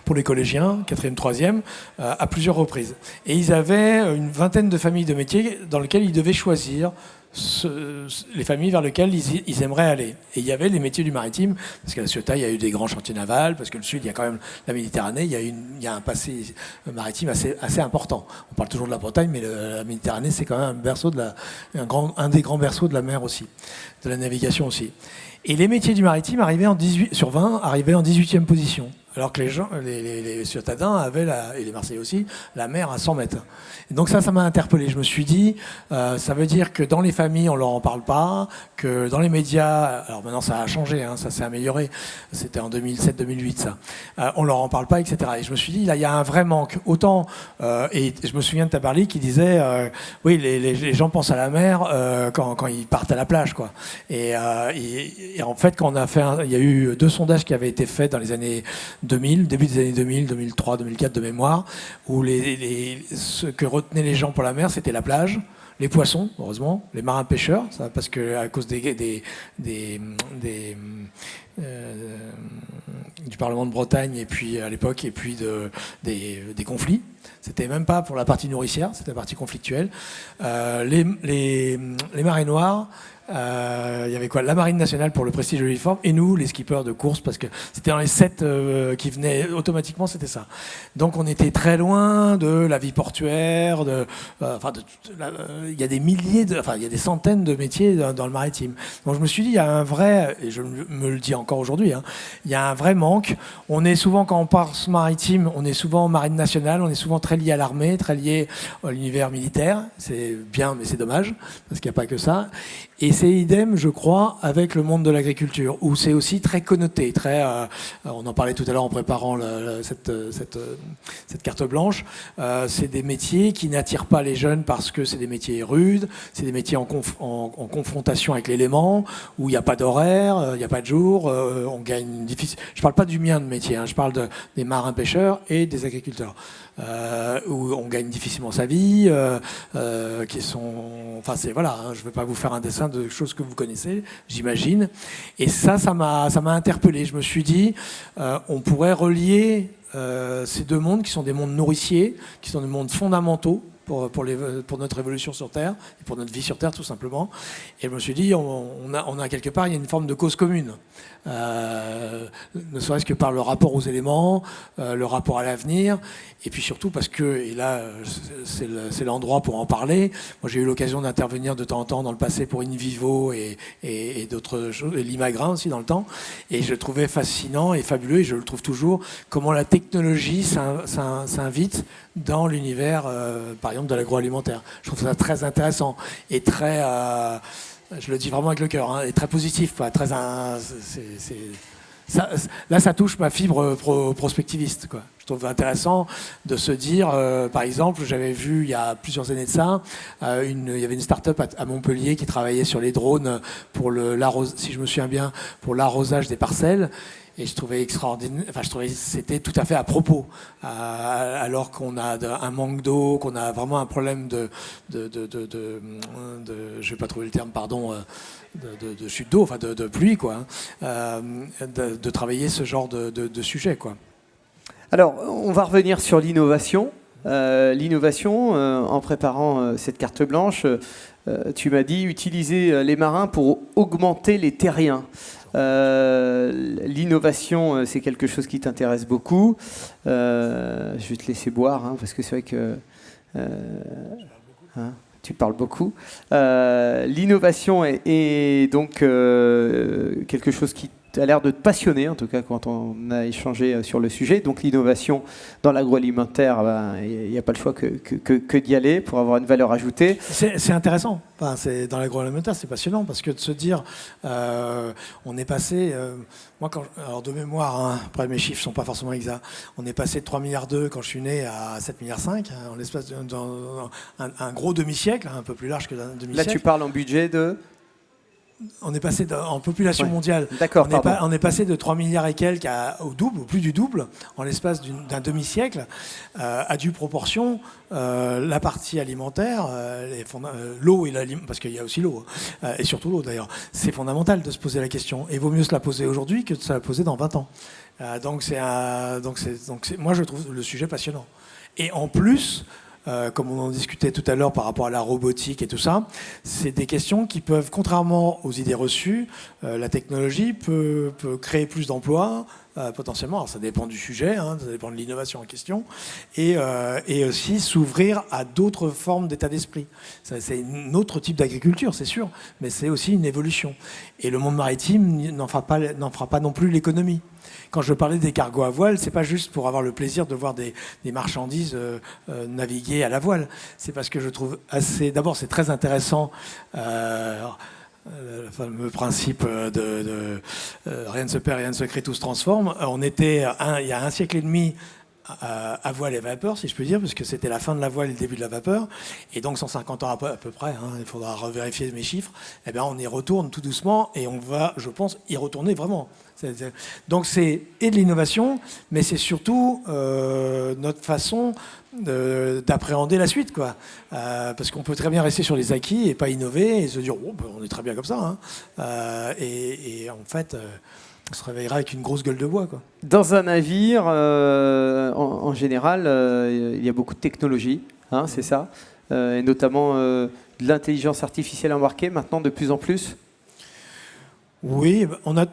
pour les collégiens, 4e, 3e, à plusieurs reprises. Et ils avaient une vingtaine de familles de métiers dans lesquelles ils devaient choisir les familles vers lesquelles ils aimeraient aller. Et il y avait les métiers du maritime, parce qu'à La Ciotat, il y a eu des grands chantiers navals, parce que le Sud, il y a quand même la Méditerranée, il y a un passé maritime assez important. On parle toujours de la Bretagne, mais la Méditerranée, c'est quand même un des grands berceaux de la mer aussi, de la navigation aussi. Et les métiers du maritime arrivaient sur 20 arrivaient en 18e position. Alors que les Ciotadins et les Marseillais aussi, la mer à 100 mètres. Et donc ça m'a interpellé. Je me suis dit, ça veut dire que dans les familles, on leur en parle pas, que dans les médias, alors maintenant ça a changé, hein, ça s'est amélioré, c'était en 2007-2008 ça, on leur en parle pas, etc. Et je me suis dit, là, il y a un vrai manque. Autant, et je me souviens de Tabarly qui disait, oui, les gens pensent à la mer quand ils partent à la plage, quoi. Et en fait, quand on a fait, il y a eu 2 sondages qui avaient été faits dans les années 2000, début des années 2000, 2003, 2004 de mémoire, où ce que retenaient les gens pour la mer, c'était la plage, les poissons, heureusement, les marins pêcheurs, ça, parce que à cause du Parlement de Bretagne et puis à l'époque et puis des conflits. C'était même pas pour la partie nourricière, c'était la partie conflictuelle. Les marées noires. Il y avait quoi? La Marine nationale pour le prestige de l'uniforme et nous, les skippers de course, parce que c'était dans les 7 qui venaient automatiquement, c'était ça. Donc on était très loin de la vie portuaire, il y a des milliers, il y a des centaines de métiers dans le maritime. Donc je me suis dit, il y a un vrai, et je me le dis encore aujourd'hui, hein, il y a un vrai manque. On est souvent, quand on pense maritime, on est souvent Marine nationale, on est souvent très lié à l'armée, très lié à l'univers militaire. C'est bien, mais c'est dommage, parce qu'il n'y a pas que ça. Et c'est idem, je crois, avec le monde de l'agriculture, où c'est aussi très connoté, on en parlait tout à l'heure en préparant cette carte blanche. C'est des métiers qui n'attirent pas les jeunes parce que c'est des métiers rudes, c'est des métiers en confrontation avec l'élément, où il n'y a pas d'horaire, il n'y a pas de jour, on gagne difficile. Je ne parle pas du mien de métier, hein, je parle des marins pêcheurs et des agriculteurs. Où on gagne difficilement sa vie, qui sont, enfin c'est voilà, hein, je ne vais pas vous faire un dessin de choses que vous connaissez, j'imagine. Et ça m'a interpellé. Je me suis dit, on pourrait relier ces 2 mondes qui sont des mondes nourriciers, qui sont des mondes fondamentaux pour notre évolution sur Terre et pour notre vie sur Terre tout simplement. Et je me suis dit, on a quelque part, il y a une forme de cause commune. Ne serait-ce que par le rapport aux éléments, le rapport à l'avenir, et puis surtout parce que, et là c'est l'endroit pour en parler, moi j'ai eu l'occasion d'intervenir de temps en temps dans le passé pour In Vivo et d'autres choses, et l'Imagrin aussi dans le temps, et je le trouvais fascinant et fabuleux, et je le trouve toujours, comment la technologie s'invite dans l'univers, par exemple, de l'agroalimentaire. Je trouve ça très intéressant et très... je le dis vraiment avec le cœur, hein, et très positif, quoi, très, là, ça touche ma fibre prospectiviste, quoi. Je trouve intéressant de se dire, par exemple, j'avais vu il y a plusieurs années de ça, il y avait une start-up à Montpellier qui travaillait sur les drones pour si je me souviens bien, pour l'arrosage des parcelles. Et je trouvais extraordinaire, je trouvais que c'était tout à fait à propos, alors qu'on a un manque d'eau, qu'on a vraiment un problème je vais pas trouver le terme, pardon, de chute d'eau, de pluie, quoi, de travailler ce genre de sujet, quoi. Alors, on va revenir sur l'innovation. L'innovation, en préparant cette carte blanche, tu m'as dit utiliser les marins pour augmenter les terriens. L'innovation, c'est quelque chose qui t'intéresse beaucoup. Je vais te laisser boire, hein, parce que c'est vrai que tu parles beaucoup. L'innovation est donc quelque chose qui a l'air de te passionner, en tout cas quand on a échangé sur le sujet. Donc l'innovation dans l'agroalimentaire, il n'y a pas le choix que d'y aller pour avoir une valeur ajoutée. C'est intéressant. Enfin, dans l'agroalimentaire, c'est passionnant parce que de se dire, on est passé, moi alors de mémoire, hein, après mes chiffres ne sont pas forcément exacts, on est passé de 3,2 milliards quand je suis né à 7,5 milliards, hein, en l'espace un gros demi-siècle, hein, un peu plus large que d'un demi-siècle. Là tu parles en budget de... On est passé en population mondiale. D'accord, on est passé de 3 milliards et quelques au double, au plus du double, en l'espace d'un demi-siècle. À due proportion, la partie alimentaire, l'eau et l'aliment, parce qu'il y a aussi l'eau, et surtout l'eau d'ailleurs, c'est fondamental de se poser la question. Et il vaut mieux se la poser aujourd'hui que de se la poser dans 20 ans. Donc moi je trouve le sujet passionnant. Et en plus, comme on en discutait tout à l'heure par rapport à la robotique et tout ça, c'est des questions qui peuvent, contrairement aux idées reçues, la technologie peut créer plus d'emplois, potentiellement. Alors, ça dépend du sujet, hein, ça dépend de l'innovation en question, et aussi s'ouvrir à d'autres formes d'état d'esprit. C'est un autre type d'agriculture, c'est sûr, mais c'est aussi une évolution. Et le monde maritime n'en fera pas non plus l'économie. Quand je parlais des cargos à voile, c'est pas juste pour avoir le plaisir de voir des marchandises naviguer à la voile. C'est parce que je trouve assez... D'abord, c'est très intéressant... le fameux principe de rien ne se perd, rien ne se crée, tout se transforme. On était il y a un siècle et demi à voile et vapeur, si je peux dire, parce que c'était la fin de la voile et le début de la vapeur. Et donc 150 ans à peu près, hein, il faudra revérifier mes chiffres, eh bien, on y retourne tout doucement et on va, je pense, y retourner vraiment. Donc c'est de l'innovation, mais c'est surtout notre façon d'appréhender la suite, quoi. Parce qu'on peut très bien rester sur les acquis et pas innover et se dire oh, ben, on est très bien comme ça, hein. Et en fait on se réveillera avec une grosse gueule de bois, quoi. Dans un navire, en général, il y a beaucoup de technologie, hein, c'est ça, et notamment de l'intelligence artificielle embarquée maintenant de plus en plus. Oui, on a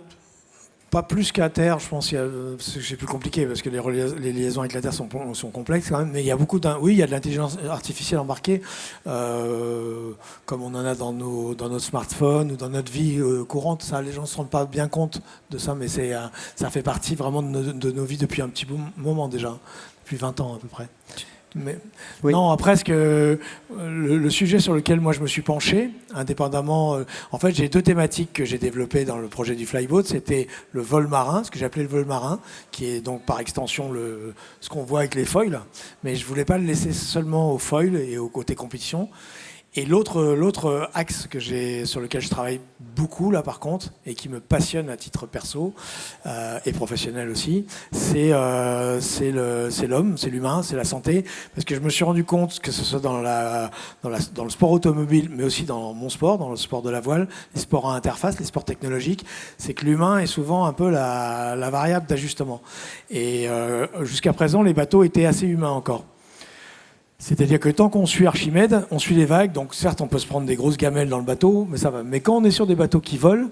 pas plus qu'à terre, je pense. C'est plus compliqué parce que les liaisons avec la Terre sont complexes quand même. Mais il y a oui, il y a de l'intelligence artificielle embarquée, comme on en a dans notre smartphone ou dans notre vie courante. Ça, les gens ne se rendent pas bien compte de ça, mais ça fait partie vraiment de nos vies depuis un petit moment déjà, depuis 20 ans à peu près. Mais, oui. Non, après, le sujet sur lequel moi je me suis penché, indépendamment, en fait, j'ai deux thématiques que j'ai développées dans le projet du Flyboat. C'était le vol marin, ce que j'appelais le vol marin, qui est donc par extension ce qu'on voit avec les foils. Mais je voulais pas le laisser seulement aux foils et au côté compétition. Et l'autre axe sur lequel je travaille beaucoup, là, par contre, et qui me passionne à titre perso et professionnel aussi, c'est l'homme, c'est l'humain, c'est la santé. Parce que je me suis rendu compte, que ce soit dans le sport automobile, mais aussi dans mon sport, dans le sport de la voile, les sports à interface, les sports technologiques, c'est que l'humain est souvent un peu la variable d'ajustement. Et jusqu'à présent, les bateaux étaient assez humains encore. C'est-à-dire que tant qu'on suit Archimède, on suit les vagues, donc certes on peut se prendre des grosses gamelles dans le bateau, mais ça va. Mais quand on est sur des bateaux qui volent,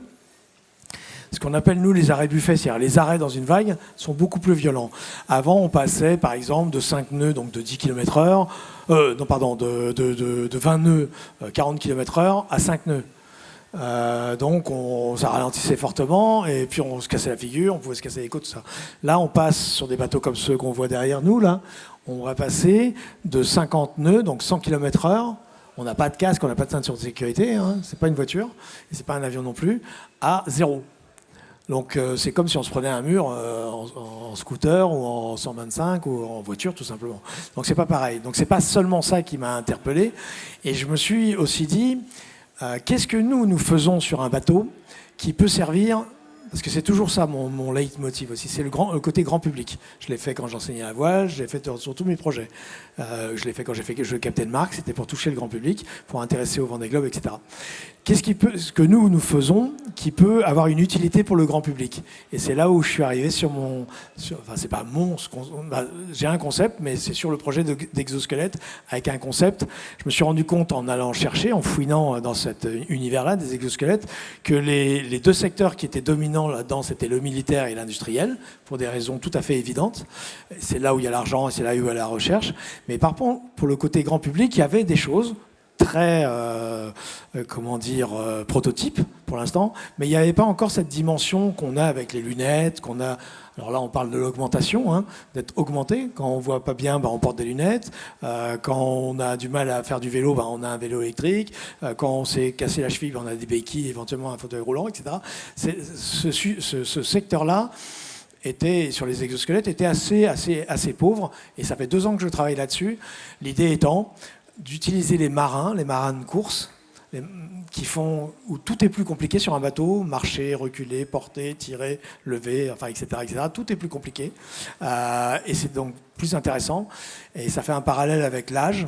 ce qu'on appelle nous les arrêts buffets, c'est-à-dire les arrêts dans une vague, sont beaucoup plus violents. Avant on passait par exemple de 5 nœuds, donc de 10 km/h, de 20 nœuds, 40 km/h à 5 nœuds. Donc ça ralentissait fortement et puis on se cassait la figure, on pouvait se casser les côtes, tout ça. Là on passe sur des bateaux comme ceux qu'on voit derrière nous, là. On va passer de 50 nœuds, donc 100 km/h, on n'a pas de casque, on n'a pas de ceinture de sécurité, hein, c'est pas une voiture, et c'est pas un avion non plus, à 0. Donc c'est comme si on se prenait un mur en scooter ou en 125 ou en voiture tout simplement. Donc c'est pas pareil. Donc c'est pas seulement ça qui m'a interpellé. Et je me suis aussi dit, qu'est-ce que nous faisons sur un bateau qui peut servir... Parce que c'est toujours ça mon leitmotiv aussi, c'est le côté grand public. Je l'ai fait quand j'enseignais à la voile, je l'ai fait sur tous mes projets. Je l'ai fait quand j'ai fait le Captain Mark, c'était pour toucher le grand public, pour intéresser au Vendée Globe, etc. Ce que nous faisons qui peut avoir une utilité pour le grand public? Et c'est là où je suis arrivé c'est pas j'ai un concept, mais c'est sur le projet d'exosquelette, avec un concept. Je me suis rendu compte en allant chercher, en fouinant dans cet univers-là des exosquelettes, que les deux secteurs qui étaient dominants là-dedans, c'était le militaire et l'industriel, pour des raisons tout à fait évidentes. C'est là où il y a l'argent et c'est là où il y a la recherche. Mais par contre, pour le côté grand public, il y avait des choses très, prototype pour l'instant, mais il n'y avait pas encore cette dimension qu'on a avec les lunettes, qu'on a... Alors là, on parle de l'augmentation, hein, d'être augmenté. Quand on voit pas bien, on porte des lunettes. Quand on a du mal à faire du vélo, on a un vélo électrique. Quand on s'est cassé la cheville, on a des béquilles, éventuellement un fauteuil roulant, etc. Ce secteur-là sur les exosquelettes était assez pauvre. Et ça fait 2 ans que je travaille là-dessus. L'idée étant d'utiliser les marins de course, où tout est plus compliqué sur un bateau, marcher, reculer, porter, tirer, lever, etc., etc. Tout est plus compliqué. Et c'est donc plus intéressant. Et ça fait un parallèle avec l'âge.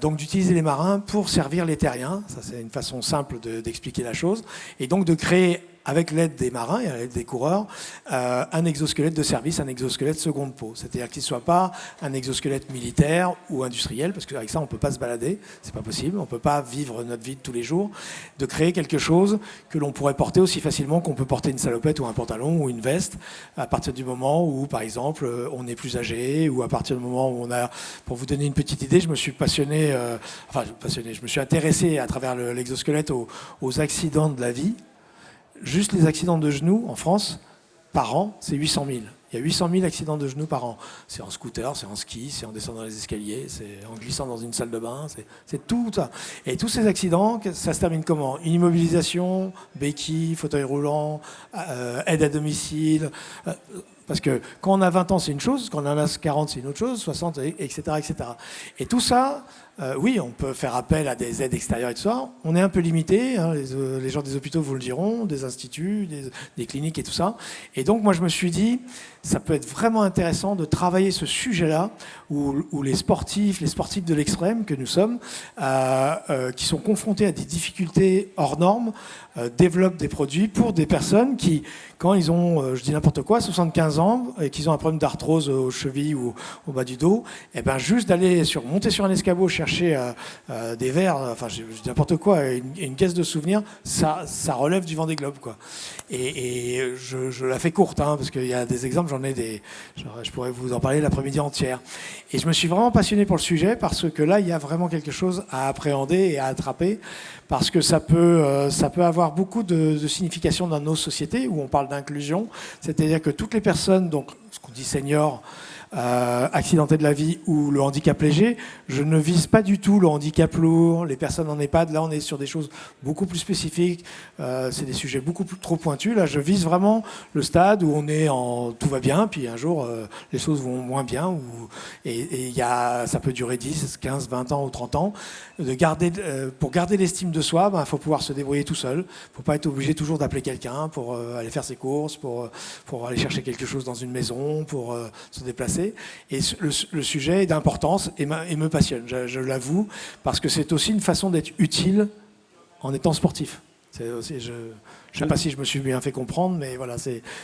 Donc d'utiliser les marins pour servir les terriens. Ça, c'est une façon simple d'expliquer la chose. Et donc de créer avec l'aide des marins et à l'aide des coureurs, un exosquelette de service, un exosquelette seconde peau. C'est-à-dire qu'il ne soit pas un exosquelette militaire ou industriel, parce qu'avec ça, on ne peut pas se balader, c'est pas possible, on ne peut pas vivre notre vie de tous les jours, de créer quelque chose que l'on pourrait porter aussi facilement qu'on peut porter une salopette ou un pantalon ou une veste, à partir du moment où, par exemple, on est plus âgé, ou à partir du moment où on a... Pour vous donner une petite idée, je me suis je me suis intéressé à travers l'exosquelette aux accidents de la vie. Juste les accidents de genoux en France, par an, c'est 800 000. Il y a 800 000 accidents de genoux par an. C'est en scooter, c'est en ski, c'est en descendant les escaliers, c'est en glissant dans une salle de bain, c'est tout ça. Et tous ces accidents, ça se termine comment? Une immobilisation, béquille, fauteuil roulant, aide à domicile. Parce que quand on a 20 ans, c'est une chose, quand on en a 40, c'est une autre chose, 60, etc. etc. Et tout ça, oui, on peut faire appel à des aides extérieures et tout ça. On est un peu limité, hein, les gens des hôpitaux vous le diront, des instituts, des cliniques et tout ça. Et donc, moi, je me suis dit, ça peut être vraiment intéressant de travailler ce sujet-là, où les sportifs de l'extrême que nous sommes, qui sont confrontés à des difficultés hors normes, développent des produits pour des personnes qui, quand ils ont, je dis n'importe quoi, 75 ans, et qu'ils ont un problème d'arthrose aux chevilles ou au bas du dos, et ben juste d'aller monter sur un escabeau, chercher des verres, enfin je dis n'importe quoi, une caisse de souvenirs, ça relève du Vendée Globe, quoi. Et je la fais courte, hein, parce qu'il y a des exemples, j'en ai des, je pourrais vous en parler l'après-midi entière. Et je me suis vraiment passionné pour le sujet, parce que là, il y a vraiment quelque chose à appréhender et à attraper, parce que ça peut avoir beaucoup de signification dans nos sociétés, où on parle d'inclusion, c'est-à-dire que toutes les personnes, donc ce qu'on dit seniors, accidentés de la vie ou le handicap léger, je ne vise pas du tout le handicap lourd, les personnes en EHPAD, là on est sur des choses beaucoup plus spécifiques, c'est des sujets beaucoup trop pointus, là je vise vraiment le stade où on est en tout va bien, puis un jour les choses vont moins bien, et ça peut durer 10, 15, 20 ans ou 30 ans, pour garder l'estime de soi, il faut pouvoir se débrouiller tout seul, il ne faut pas être obligé toujours d'appeler quelqu'un pour aller faire ses courses, pour aller chercher quelque chose dans une maison, pour se déplacer. Et le sujet est d'importance et me passionne, je l'avoue, parce que c'est aussi une façon d'être utile en étant sportif. C'est aussi, je ne sais pas si je me suis bien fait comprendre, mais voilà,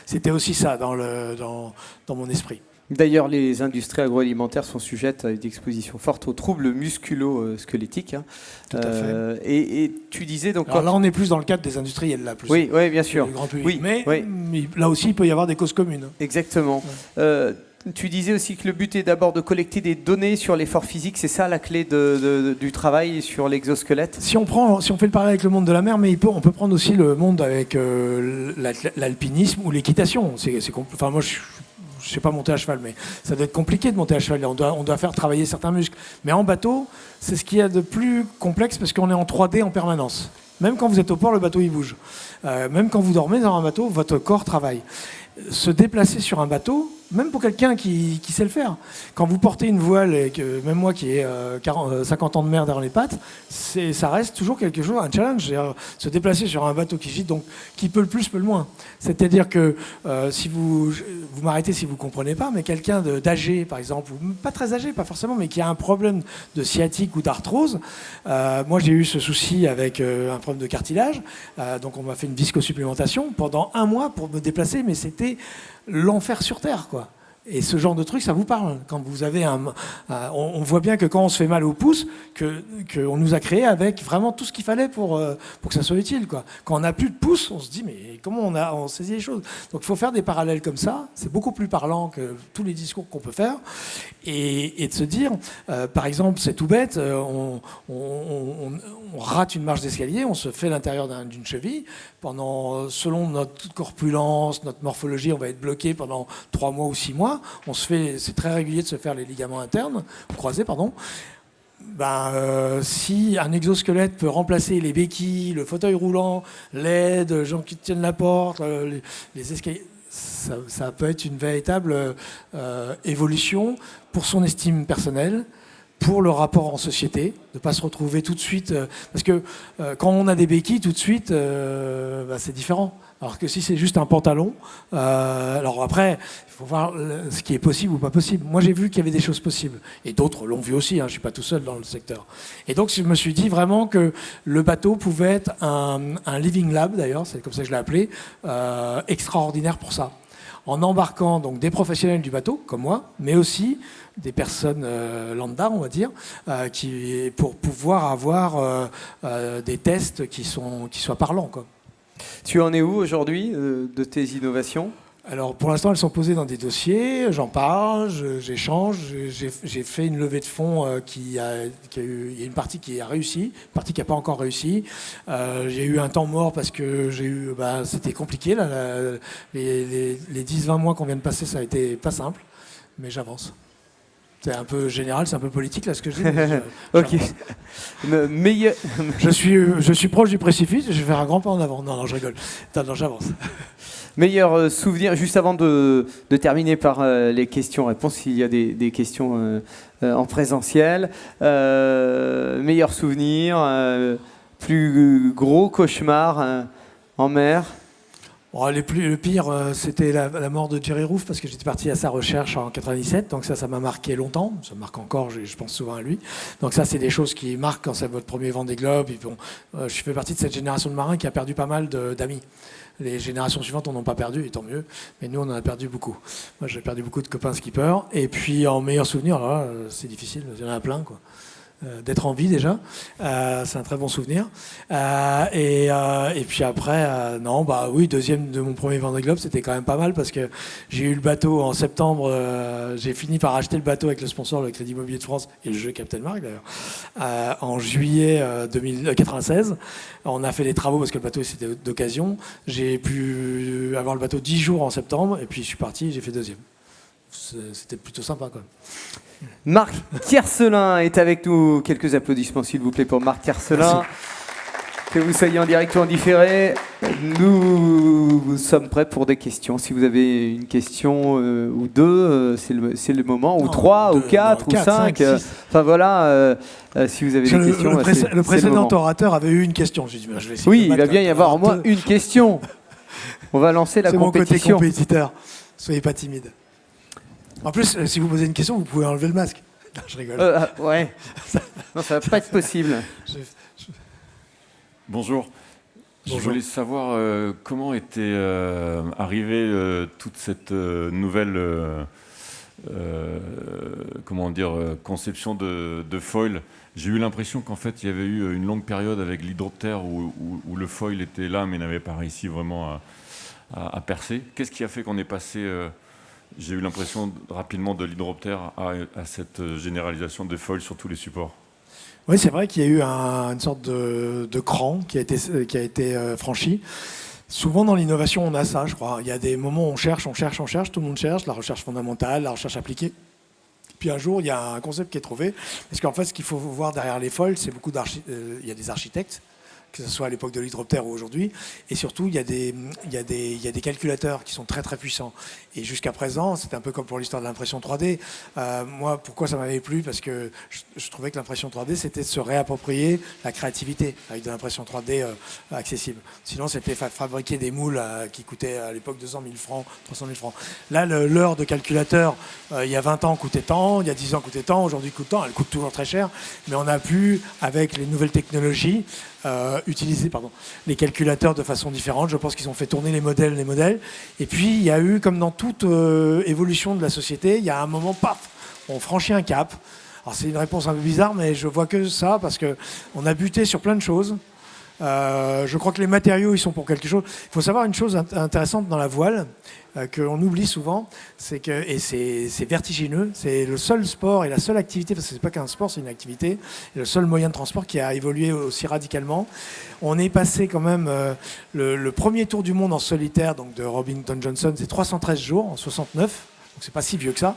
c'était aussi ça dans mon esprit. D'ailleurs, les industries agroalimentaires sont sujettes à une exposition forte aux troubles musculo-squelettiques. Hein. Tout à fait. Et tu disais donc... Alors là, on est plus dans le cadre des industriels, là, plus. Oui, bien sûr. Le grand public. Oui, mais oui. Là aussi, il peut y avoir des causes communes. Exactement. Ouais. Tu disais aussi que le but est d'abord de collecter des données sur l'effort physique. C'est ça la clé du travail sur l'exosquelette? Si on fait le parallèle avec le monde de la mer, mais on peut prendre aussi le monde avec l'alpinisme ou l'équitation. Enfin, moi, je ne sais pas monter à cheval, mais ça doit être compliqué de monter à cheval. On doit faire travailler certains muscles. Mais en bateau, c'est ce qu'il y a de plus complexe parce qu'on est en 3D en permanence. Même quand vous êtes au port, le bateau il bouge. Même quand vous dormez dans un bateau, votre corps travaille. Se déplacer sur un bateau, même pour quelqu'un qui sait le faire. Quand vous portez une voile, et que même moi qui ai 50 ans de mer derrière les pattes, ça reste toujours quelque chose, un challenge. Se déplacer sur un bateau qui gîte, donc qui peut le plus, peut le moins. C'est-à-dire que si vous m'arrêtez si vous ne comprenez pas, mais quelqu'un d'âgé, par exemple, ou pas très âgé, pas forcément, mais qui a un problème de sciatique ou d'arthrose, moi j'ai eu ce souci avec un problème de cartilage, donc on m'a fait une viscosupplémentation pendant 1 mois pour me déplacer, mais c'était l'enfer sur Terre, quoi. Et ce genre de truc, ça vous parle. Quand vous avez on voit bien que quand on se fait mal au pouce, qu'on nous a créé avec vraiment tout ce qu'il fallait pour que ça soit utile, quoi. Quand on n'a plus de pouce, on se dit mais comment on saisit les choses. Donc il faut faire des parallèles comme ça. C'est beaucoup plus parlant que tous les discours qu'on peut faire. Et de se dire, par exemple, c'est tout bête, on rate une marche d'escalier, on se fait l'intérieur d'une cheville. Selon notre corpulence, notre morphologie, on va être bloqué pendant 3 mois ou 6 mois. C'est très régulier de se faire les ligaments internes, croisés, pardon. Si un exosquelette peut remplacer les béquilles, le fauteuil roulant, l'aide, les gens qui tiennent la porte, les escaliers, ça peut être une véritable évolution pour son estime personnelle, pour le rapport en société, de ne pas se retrouver tout de suite... parce que quand on a des béquilles, tout de suite, c'est différent. Alors que si c'est juste un pantalon, alors après, il faut voir ce qui est possible ou pas possible. Moi, j'ai vu qu'il y avait des choses possibles. Et d'autres l'ont vu aussi, hein, je ne suis pas tout seul dans le secteur. Et donc, je me suis dit vraiment que le bateau pouvait être un living lab, d'ailleurs, c'est comme ça que je l'ai appelé, extraordinaire pour ça. En embarquant donc des professionnels du bateau, comme moi, mais aussi des personnes lambda, on va dire, pour pouvoir avoir des tests qui soient parlants, quoi. Tu en es où aujourd'hui de tes innovations ? Alors pour l'instant, elles sont posées dans des dossiers, j'en parle, j'échange, j'ai fait une levée de fonds il y a une partie qui a réussi, une partie qui n'a pas encore réussi. J'ai eu un temps mort parce que c'était compliqué, là, les 10-20 mois qu'on vient de passer, ça a été pas simple, mais j'avance. C'est un peu général, c'est un peu politique là ce que je dis. Ok. Je suis proche du précipice, je vais faire un grand pas en avant. Non, je rigole. Non, j'avance. Meilleur souvenir, juste avant de terminer par les questions-réponses, s'il y a des questions en présentiel. Meilleur souvenir, plus gros cauchemar en mer. Bon, le pire, c'était la mort de Jerry Roof, parce que j'étais parti à sa recherche en 97, donc ça m'a marqué longtemps, ça me marque encore, je pense souvent à lui. Donc ça, c'est des choses qui marquent quand c'est votre premier Vendée Globe. Et bon, je fais partie de cette génération de marins qui a perdu pas mal d'amis. Les générations suivantes n'en ont pas perdu, et tant mieux, mais nous, on en a perdu beaucoup. Moi, j'ai perdu beaucoup de copains skippers, et puis en meilleur souvenir, alors là, c'est difficile, il y en a plein, quoi. D'être en vie déjà, c'est un très bon souvenir. Et puis après, oui, deuxième de mon premier Vendée Globe, c'était quand même pas mal parce que j'ai eu le bateau en septembre. J'ai fini par acheter le bateau avec le sponsor, le Crédit Immobilier de France et le jeu Captain Mark d'ailleurs, en juillet 1996. On a fait des travaux parce que le bateau c'était d'occasion. J'ai pu avoir le bateau 10 jours en septembre et puis je suis parti, j'ai fait deuxième. C'était plutôt sympa quand même. Marc Tiercelin est avec nous. Quelques applaudissements s'il vous plaît pour Marc Tiercelin. Merci. Que vous soyez en direct ou en différé, nous sommes prêts pour des questions. Si vous avez une question ou deux, c'est le moment, ou trois, ou quatre, ou cinq. Enfin voilà, si vous avez des questions. Le précédent orateur avait eu une question. J'ai dit, je vais essayer oui, il va bien y avoir au moins une question. On va lancer la compétition. C'est mon côté compétiteur. Soyez pas timide. En plus, si vous posez une question, vous pouvez enlever le masque. Non, je rigole. Ouais. Non, ça va pas être possible. Bonjour. Je voulais savoir comment était arrivée toute cette nouvelle conception de foil. J'ai eu l'impression qu'en fait, il y avait eu une longue période avec l'hydroptère où le foil était là, mais n'avait pas réussi vraiment à percer. Qu'est-ce qui a fait qu'on est passé... J'ai eu l'impression rapidement de l'hydroptère à cette généralisation de foil sur tous les supports. Oui, c'est vrai qu'il y a eu une sorte de cran qui a été franchi. Souvent dans l'innovation, on a ça, je crois. Il y a des moments où on cherche, tout le monde cherche, la recherche fondamentale, la recherche appliquée. Puis un jour, il y a un concept qui est trouvé. Parce qu'en fait, ce qu'il faut voir derrière les foils, c'est il y a des architectes, que ce soit à l'époque de l'hydroptère ou aujourd'hui. Et surtout, il y a des calculateurs qui sont très très puissants. Et jusqu'à présent, c'était un peu comme pour l'histoire de l'impression 3D. Moi, pourquoi ça m'avait plu ? Parce que je trouvais que l'impression 3D, c'était de se réapproprier la créativité avec de l'impression 3D accessible. Sinon, c'était fabriquer des moules qui coûtaient à l'époque 200 000 francs, 300 000 francs. Là, l'heure de calculateur, il y a 20 ans, coûtait tant, il y a 10 ans, coûtait tant, aujourd'hui, coûte tant. Elle coûte toujours très cher. Mais on a pu, avec les nouvelles technologies, utiliser les calculateurs de façon différente. Je pense qu'ils ont fait tourner les modèles. Et puis, il y a eu, comme dans toute évolution de la société, il y a un moment, paf, on franchit un cap. Alors, c'est une réponse un peu bizarre, mais je vois que ça, parce qu'on a buté sur plein de choses. Je crois que les matériaux, ils sont pour quelque chose. Il faut savoir une chose intéressante dans la voile, qu'on oublie souvent, et c'est vertigineux, c'est le seul sport et la seule activité, parce que c'est pas qu'un sport, c'est une activité, et le seul moyen de transport qui a évolué aussi radicalement. On est passé quand même, le premier tour du monde en solitaire, donc de Robinson Johnson, c'est 313 jours, en 69, donc c'est pas si vieux que ça.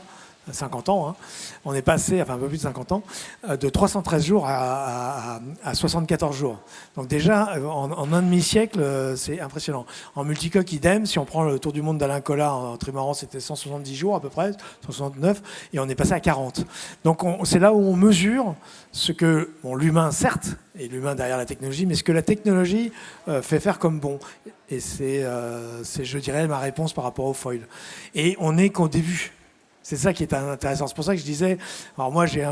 50 ans, hein. On est passé, enfin un peu plus de 50 ans, de 313 jours à 74 jours. Donc déjà, en un demi-siècle, c'est impressionnant. En multicoque, idem, si on prend le tour du monde d'Alain Collat en trimaran, c'était 170 jours à peu près, 169, et on est passé à 40. Donc c'est là où on mesure ce que, bon, l'humain certes, et l'humain derrière la technologie, mais ce que la technologie fait faire comme bon. Et c'est, je dirais, ma réponse par rapport au foil. Et on n'est qu'au début. C'est ça qui est intéressant. C'est pour ça que je disais, alors moi j'ai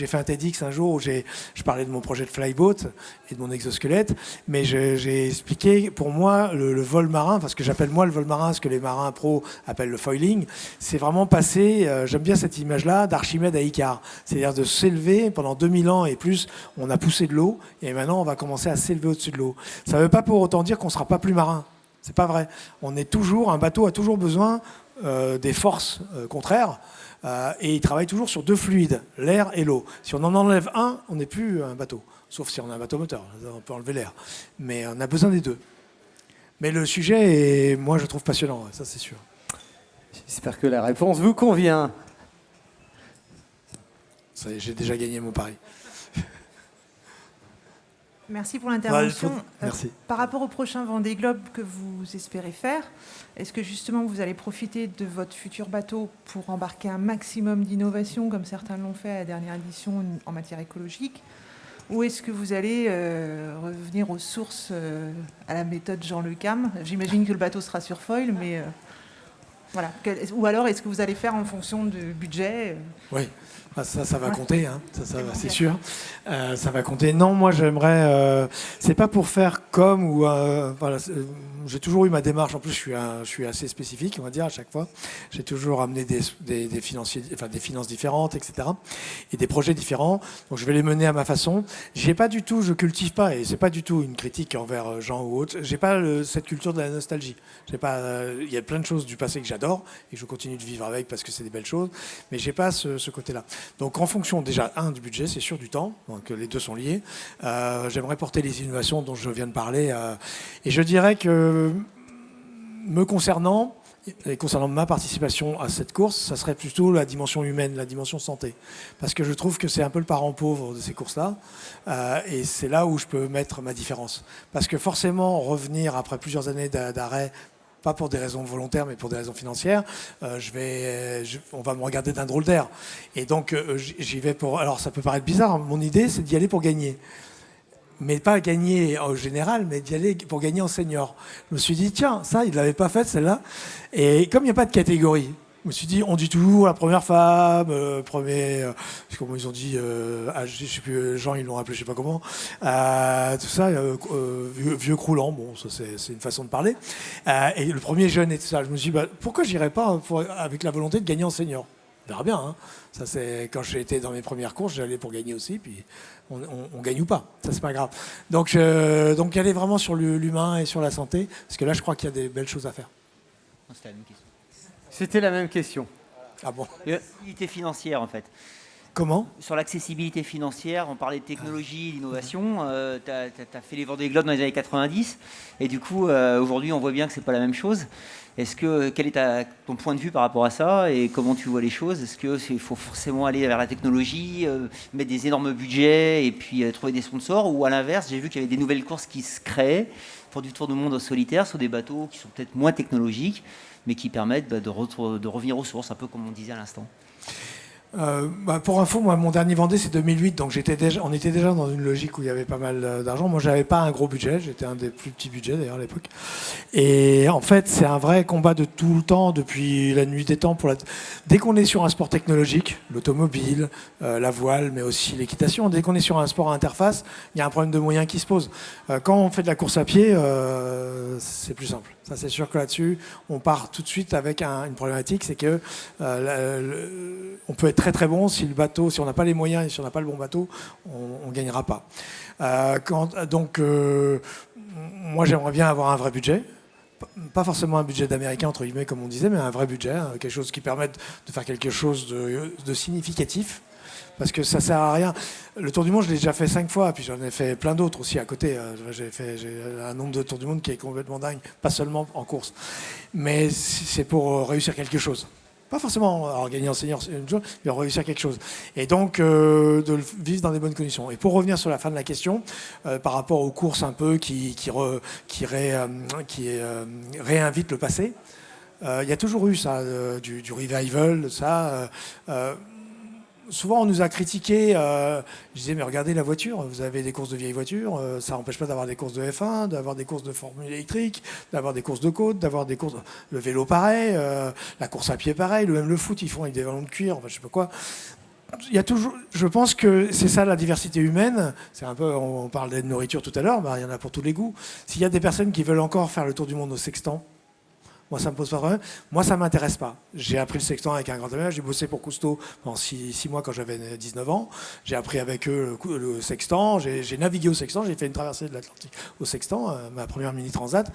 fait un TEDx un jour où je parlais de mon projet de flyboat et de mon exosquelette, mais j'ai expliqué, pour moi, le vol marin, parce que j'appelle moi le vol marin, ce que les marins pros appellent le foiling, c'est vraiment passer, j'aime bien cette image-là, d'Archimède à Icare. C'est-à-dire de s'élever pendant 2000 ans et plus, on a poussé de l'eau, et maintenant on va commencer à s'élever au-dessus de l'eau. Ça ne veut pas pour autant dire qu'on ne sera pas plus marin. C'est pas vrai. Un bateau a toujours besoin des forces contraires, et il travaille toujours sur deux fluides, l'air et l'eau. Si on en enlève un, on n'est plus un bateau, sauf si on a un bateau moteur, on peut enlever l'air. Mais on a besoin des deux. Mais le sujet est, moi je trouve passionnant, ça c'est sûr. J'espère que la réponse vous convient. Ça y est, j'ai déjà gagné mon pari. Merci pour l'intervention. Merci. Par rapport au prochain Vendée Globe que vous espérez faire, est-ce que justement vous allez profiter de votre futur bateau pour embarquer un maximum d'innovation, comme certains l'ont fait à la dernière édition en matière écologique, ou est-ce que vous allez revenir aux sources à la méthode Jean Le Cam? J'imagine que le bateau sera sur foil, mais voilà. Ou alors est-ce que vous allez faire en fonction du budget Oui. Ça va compter, hein. C'est sûr. Ça va compter. Non, moi j'aimerais. C'est pas pour faire comme ou voilà. J'ai toujours eu ma démarche. En plus, je suis assez spécifique, on va dire à chaque fois. J'ai toujours amené des financiers, enfin des finances différentes, etc. Et des projets différents. Donc je vais les mener à ma façon. Je cultive pas, et c'est pas du tout une critique envers Jean ou autre. J'ai pas cette culture de la nostalgie. Il y a plein de choses du passé que j'adore et que je continue de vivre avec parce que c'est des belles choses. Mais j'ai pas ce côté-là. Donc en fonction déjà, du budget, c'est sûr, du temps, donc les deux sont liés. J'aimerais porter les innovations dont je viens de parler. Et je dirais que me concernant, et concernant ma participation à cette course, ça serait plutôt la dimension humaine, la dimension santé. Parce que je trouve que c'est un peu le parent pauvre de ces courses-là. Et c'est là où je peux mettre ma différence. Parce que forcément, revenir après plusieurs années d'arrêt, pas pour des raisons volontaires, mais pour des raisons financières, on va me regarder d'un drôle d'air. Et donc, j'y vais pour... Alors, ça peut paraître bizarre, hein, mon idée, c'est d'y aller pour gagner. Mais pas gagner en général, mais d'y aller pour gagner en senior. Je me suis dit, tiens, ça, il ne l'avait pas fait, celle-là. Et comme il n'y a pas de catégorie, je me suis dit, on dit toujours la première femme, comment ils ont dit, je sais plus, Jean, ils l'ont appelé, je sais pas comment, tout ça, vieux croulant, bon, ça c'est une façon de parler. Et le premier jeune et tout ça, je me suis dit, pourquoi j'irais pas avec la volonté de gagner en senior? On verra bien, hein. Ça, c'est quand j'ai été dans mes premières courses, j'allais pour gagner aussi, puis on gagne ou pas, ça c'est pas grave. Donc y aller vraiment sur l'humain et sur la santé, parce que là, je crois qu'il y a des belles choses à faire. C'était la même question. C'était la même question. Ah bon? L'accessibilité financière, en fait. Comment? Sur l'accessibilité financière, on parlait de technologie, d'innovation. Tu as fait les Vendée Globe dans les années 90. Et du coup, aujourd'hui, on voit bien que ce n'est pas la même chose. Quel est ton point de vue par rapport à ça et comment tu vois les choses? Est-ce qu'il faut forcément aller vers la technologie, mettre des énormes budgets et puis trouver des sponsors? Ou à l'inverse, j'ai vu qu'il y avait des nouvelles courses qui se créaient pour du tour du monde au solitaire sur des bateaux qui sont peut-être moins technologiques, mais qui permettent de revenir aux sources, un peu comme on disait à l'instant. Pour info, moi, mon dernier Vendée, c'est 2008, donc on était déjà dans une logique où il y avait pas mal d'argent. Moi, j'avais pas un gros budget, j'étais un des plus petits budgets d'ailleurs à l'époque. Et en fait, c'est un vrai combat de tout le temps, depuis la nuit des temps. Dès qu'on est sur un sport technologique, l'automobile, la voile, mais aussi l'équitation, dès qu'on est sur un sport à interface, il y a un problème de moyens qui se pose. Quand on fait de la course à pied, c'est plus simple. Ça, c'est sûr que là-dessus, on part tout de suite avec une problématique, c'est que on peut être très très bon si on n'a pas les moyens et si on n'a pas le bon bateau, on ne gagnera pas. Moi, j'aimerais bien avoir un vrai budget. Pas forcément un budget d'américain, entre guillemets, comme on disait, mais un vrai budget, quelque chose qui permette de faire quelque chose de significatif. Parce que ça sert à rien. Le Tour du Monde, je l'ai déjà fait 5 fois, puis j'en ai fait plein d'autres aussi à côté. J'ai un nombre de Tours du Monde qui est complètement dingue, pas seulement en course. Mais c'est pour réussir quelque chose. Pas forcément gagner en senior, c'est une chose, mais réussir quelque chose. Et donc, de le vivre dans des bonnes conditions. Et pour revenir sur la fin de la question, par rapport aux courses un peu qui réinvitent le passé, il y a toujours eu ça, du revival, ça. Souvent, on nous a critiqué. Je disais, mais regardez la voiture. Vous avez des courses de vieilles voitures. Ça n'empêche pas d'avoir des courses de F1, d'avoir des courses de formule électrique, d'avoir des courses de côte, d'avoir des courses. Le vélo, pareil. La course à pied, pareil. Même le foot, ils font avec des ballons de cuir. Enfin, je sais pas quoi. Il y a toujours. Je pense que c'est ça la diversité humaine. C'est un peu. On parlait de nourriture tout à l'heure. Il y en a pour tous les goûts. S'il y a des personnes qui veulent encore faire le tour du monde au sextant. Moi, ça me pose pas de problème. Moi, ça m'intéresse pas. J'ai appris le sextant avec un grand ami. J'ai bossé pour Cousteau pendant 6 mois quand j'avais 19 ans. J'ai appris avec eux le sextant. J'ai navigué au sextant. J'ai fait une traversée de l'Atlantique au sextant, ma première mini transat.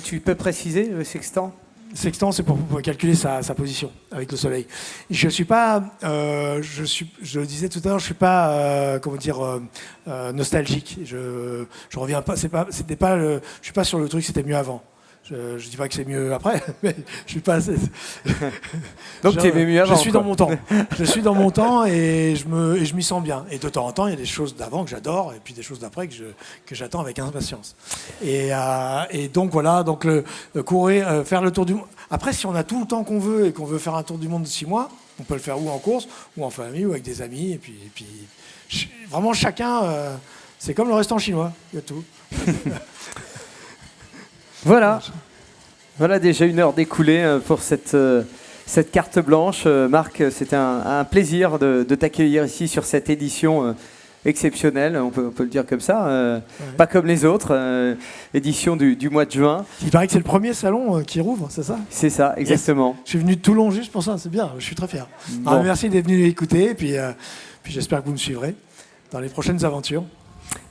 Tu peux préciser le sextant? Sextant, c'est pour calculer sa position avec le soleil. Je suis pas, je le disais tout à l'heure, je suis pas, nostalgique. Je reviens pas. C'était pas. Je suis pas sur le truc. C'était mieux avant. Je dis pas que c'est mieux après, mais je suis pas assez. Donc tu aimais mieux avant. Je suis dans mon temps. Je suis dans mon temps et je m'y sens bien. Et de temps en temps, il y a des choses d'avant que j'adore et puis des choses d'après que j'attends avec impatience. Et donc voilà, donc courir, faire le tour du monde. Après, si on a tout le temps qu'on veut et qu'on veut faire un tour du monde de 6 mois, on peut le faire ou en course, ou en famille, ou avec des amis. Et puis vraiment chacun, c'est comme le restaurant chinois, il y a tout. Voilà déjà 1 heure d'écoulée pour cette carte blanche. Marc, c'était un plaisir de t'accueillir ici sur cette édition exceptionnelle, on peut le dire comme ça, pas comme les autres, édition du mois de juin. Il paraît que c'est le premier salon qui rouvre, c'est ça? C'est ça, exactement. Yes. Je suis venu de Toulon juste pour ça, c'est bien, je suis très fier. Bon. Alors, merci d'être venu écouter, et puis j'espère que vous me suivrez dans les prochaines aventures.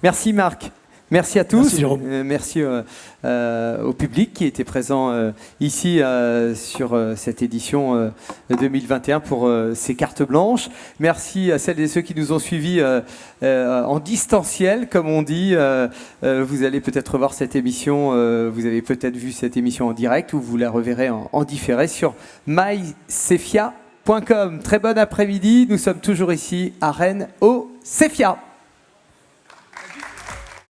Merci Marc. Merci à tous. Merci, Jérôme. Merci au public qui était présent ici sur cette édition 2021 pour ces cartes blanches. Merci à celles et ceux qui nous ont suivis en distanciel, comme on dit. Vous allez peut-être voir cette émission, vous avez peut-être vu cette émission en direct ou vous la reverrez en différé sur mycefia.com. Très bon après-midi. Nous sommes toujours ici à Rennes au Cefia.